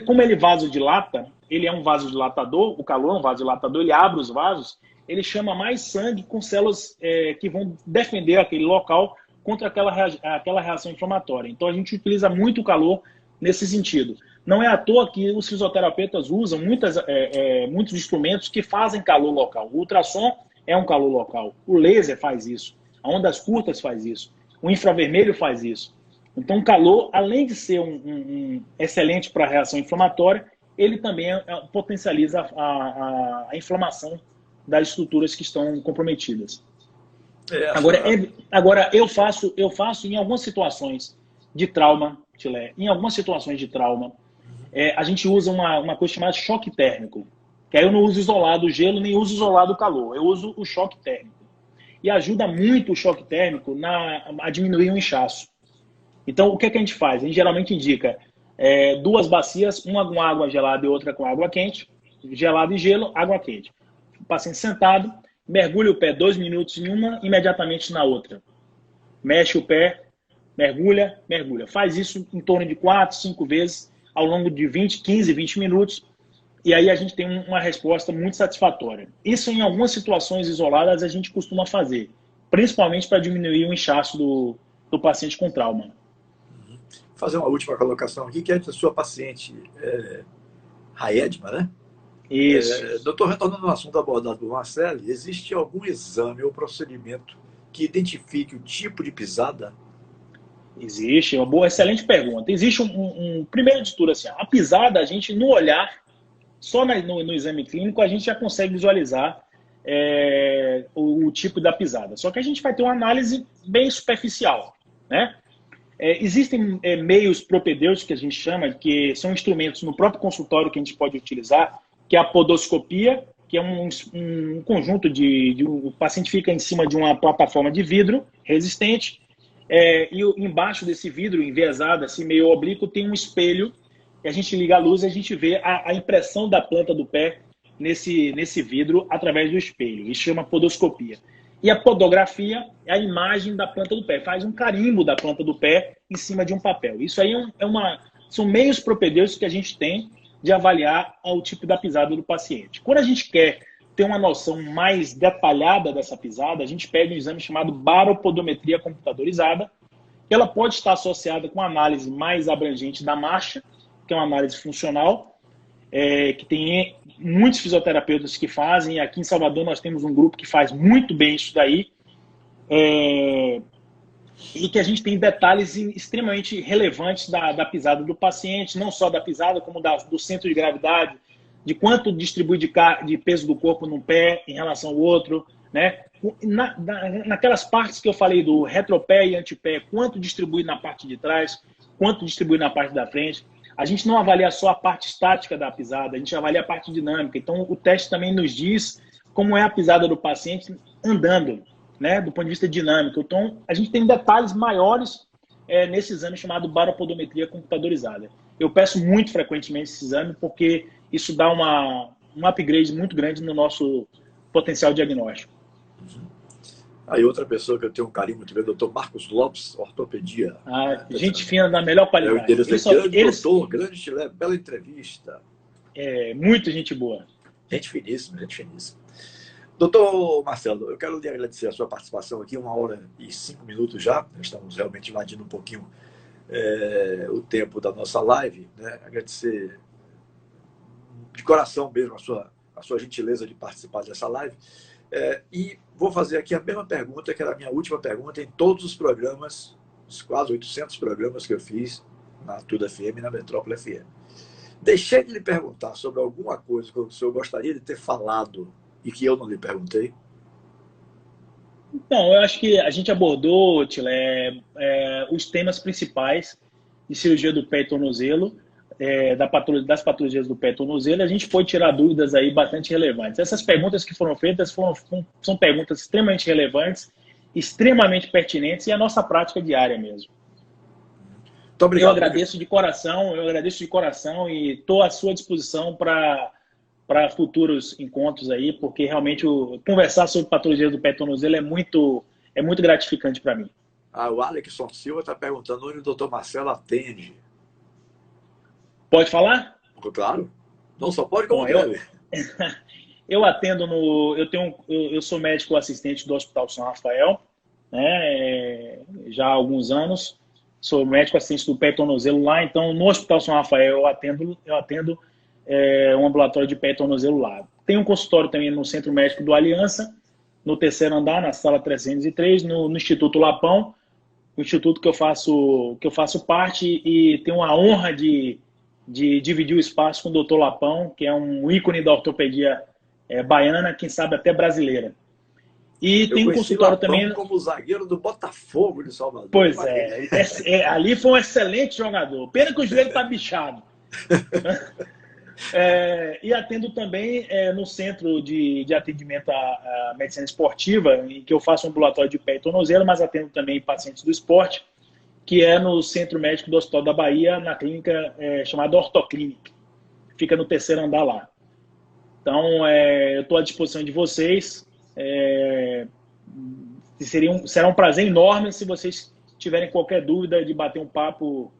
como ele vasodilata, ele é um vasodilatador, o calor é um vasodilatador, ele abre os vasos, ele chama mais sangue com células que vão defender aquele local contra aquela reação inflamatória. Então, a gente utiliza muito o calor nesse sentido. Não é à toa que os fisioterapeutas usam muitos instrumentos que fazem calor local. O ultrassom é um calor local. O laser faz isso. A ondas curtas faz isso. O infravermelho faz isso. Então, o calor, além de ser excelente para a reação inflamatória, ele também potencializa a inflamação das estruturas que estão comprometidas. Agora, eu faço em algumas situações de trauma, Tilé, a gente usa uma coisa chamada choque térmico. Que aí eu não uso isolado o gelo, nem uso isolado o calor. Eu uso o choque térmico. E ajuda muito o choque térmico a diminuir o inchaço. Então, o que a gente faz? A gente geralmente indica 2 bacias, uma com água gelada e outra com água quente, gelado e gelo, água quente. O paciente sentado, mergulha o pé 2 minutos em uma, imediatamente na outra. Mexe o pé, mergulha, mergulha. Faz isso em torno de 4, 5 vezes ao longo de 15, 20 minutos. E aí a gente tem uma resposta muito satisfatória. Isso em algumas situações isoladas a gente costuma fazer, principalmente para diminuir o inchaço do paciente com trauma. Vou fazer uma última colocação aqui, que é da sua paciente, Raedma, né? Isso. Doutor, retornando ao assunto abordado por Marcelo, existe algum exame ou procedimento que identifique o tipo de pisada? Existe, é uma boa, excelente pergunta. Existe primeiro de tudo, assim, a pisada, a gente no olhar, só no exame clínico, a gente já consegue visualizar o tipo da pisada. Só que a gente vai ter uma análise bem superficial, né? Existem meios propedêuticos que a gente chama, que são instrumentos no próprio consultório que a gente pode utilizar, que é a podoscopia, que é um conjunto o paciente fica em cima de uma plataforma de vidro resistente, e embaixo desse vidro enviesado, assim, meio oblíquo, tem um espelho, e a gente liga a luz e a gente vê a impressão da planta do pé nesse vidro através do espelho. Isso chama podoscopia. E a podografia é a imagem da planta do pé. Faz um carimbo da planta do pé em cima de um papel. Isso aí são meios propedêuticos que a gente tem de avaliar o tipo da pisada do paciente. Quando a gente quer ter uma noção mais detalhada dessa pisada, a gente pede um exame chamado baropodometria computadorizada. Ela pode estar associada com uma análise mais abrangente da marcha, que é uma análise funcional, que tem muitos fisioterapeutas que fazem. Aqui em Salvador nós temos um grupo que faz muito bem isso daí, e que a gente tem detalhes extremamente relevantes da pisada do paciente, não só da pisada, como do centro de gravidade, de quanto distribui de peso do corpo num pé em relação ao outro, né? Naquelas partes que eu falei do retropé e antepé, quanto distribui na parte de trás, quanto distribui na parte da frente. A gente não avalia só a parte estática da pisada, a gente avalia a parte dinâmica. Então, o teste também nos diz como é a pisada do paciente andando, né? Do ponto de vista dinâmico. Então, a gente tem detalhes maiores nesse exame chamado baropodometria computadorizada. Eu peço muito frequentemente esse exame porque isso dá um upgrade muito grande no nosso potencial diagnóstico. Aí outra pessoa que eu tenho um carinho muito grande, o Dr. Marcos Lopes, ortopedia. Gente fina da melhor qualidade. Doutor, grande Chile, bela entrevista. Muito gente boa. Gente finíssima, gente finíssima. Doutor Marcelo, eu quero lhe agradecer a sua participação aqui, 1h05 já. Nós estamos realmente invadindo um pouquinho o tempo da nossa live, né? Agradecer de coração mesmo a sua gentileza de participar dessa live. E vou fazer aqui a mesma pergunta, que era a minha última pergunta em todos os programas, os quase 800 programas que eu fiz na Tudo FM e na Metrópole FM. Deixei de lhe perguntar sobre alguma coisa que o senhor gostaria de ter falado e que eu não lhe perguntei? Então, eu acho que a gente abordou, Tilé, os temas principais de cirurgia do pé e tornozelo, das patologias do pé e tornozelo. A gente pôde tirar dúvidas aí bastante relevantes. Essas perguntas que foram feitas são perguntas extremamente relevantes, extremamente pertinentes e a nossa prática diária mesmo. Muito obrigado. Eu agradeço de coração e estou à sua disposição para futuros encontros aí, porque realmente conversar sobre patologia do pé e tornozelo é muito gratificante para mim. O Alexson Silva está perguntando onde o doutor Marcelo atende. Pode falar? Claro. Não só pode, como deve. Eu atendo eu sou médico assistente do Hospital São Rafael, né, já há alguns anos. Sou médico assistente do pé e tornozelo lá, então no Hospital São Rafael eu atendo um ambulatório de pé e tornozelo lá. Tem um consultório também no Centro Médico do Aliança, no terceiro andar, na sala 303, no Instituto Lapão, o instituto que eu faço parte, e tenho a honra de dividir o espaço com o Dr. Lapão, que é um ícone da ortopedia baiana, quem sabe até brasileira. E tem um consultório também como zagueiro do Botafogo de Salvador. Pois ali foi um excelente jogador. Pena que o joelho está bichado. E atendo também no centro de atendimento à medicina esportiva, em que eu faço um ambulatório de pé e tornozelo, mas atendo também pacientes do esporte, que é no Centro Médico do Hospital da Bahia, na clínica chamada Ortoclinic. Fica no terceiro andar lá. Então, eu estou à disposição de vocês. Será um prazer enorme se vocês tiverem qualquer dúvida de bater um papo,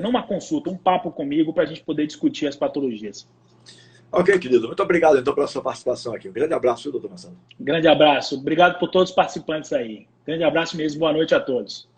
não uma consulta, um papo comigo para a gente poder discutir as patologias. Ok, querido. Muito obrigado, então, pela sua participação aqui. Um grande abraço, doutor Marcelo. Grande abraço. Obrigado por todos os participantes aí. Grande abraço mesmo. Boa noite a todos.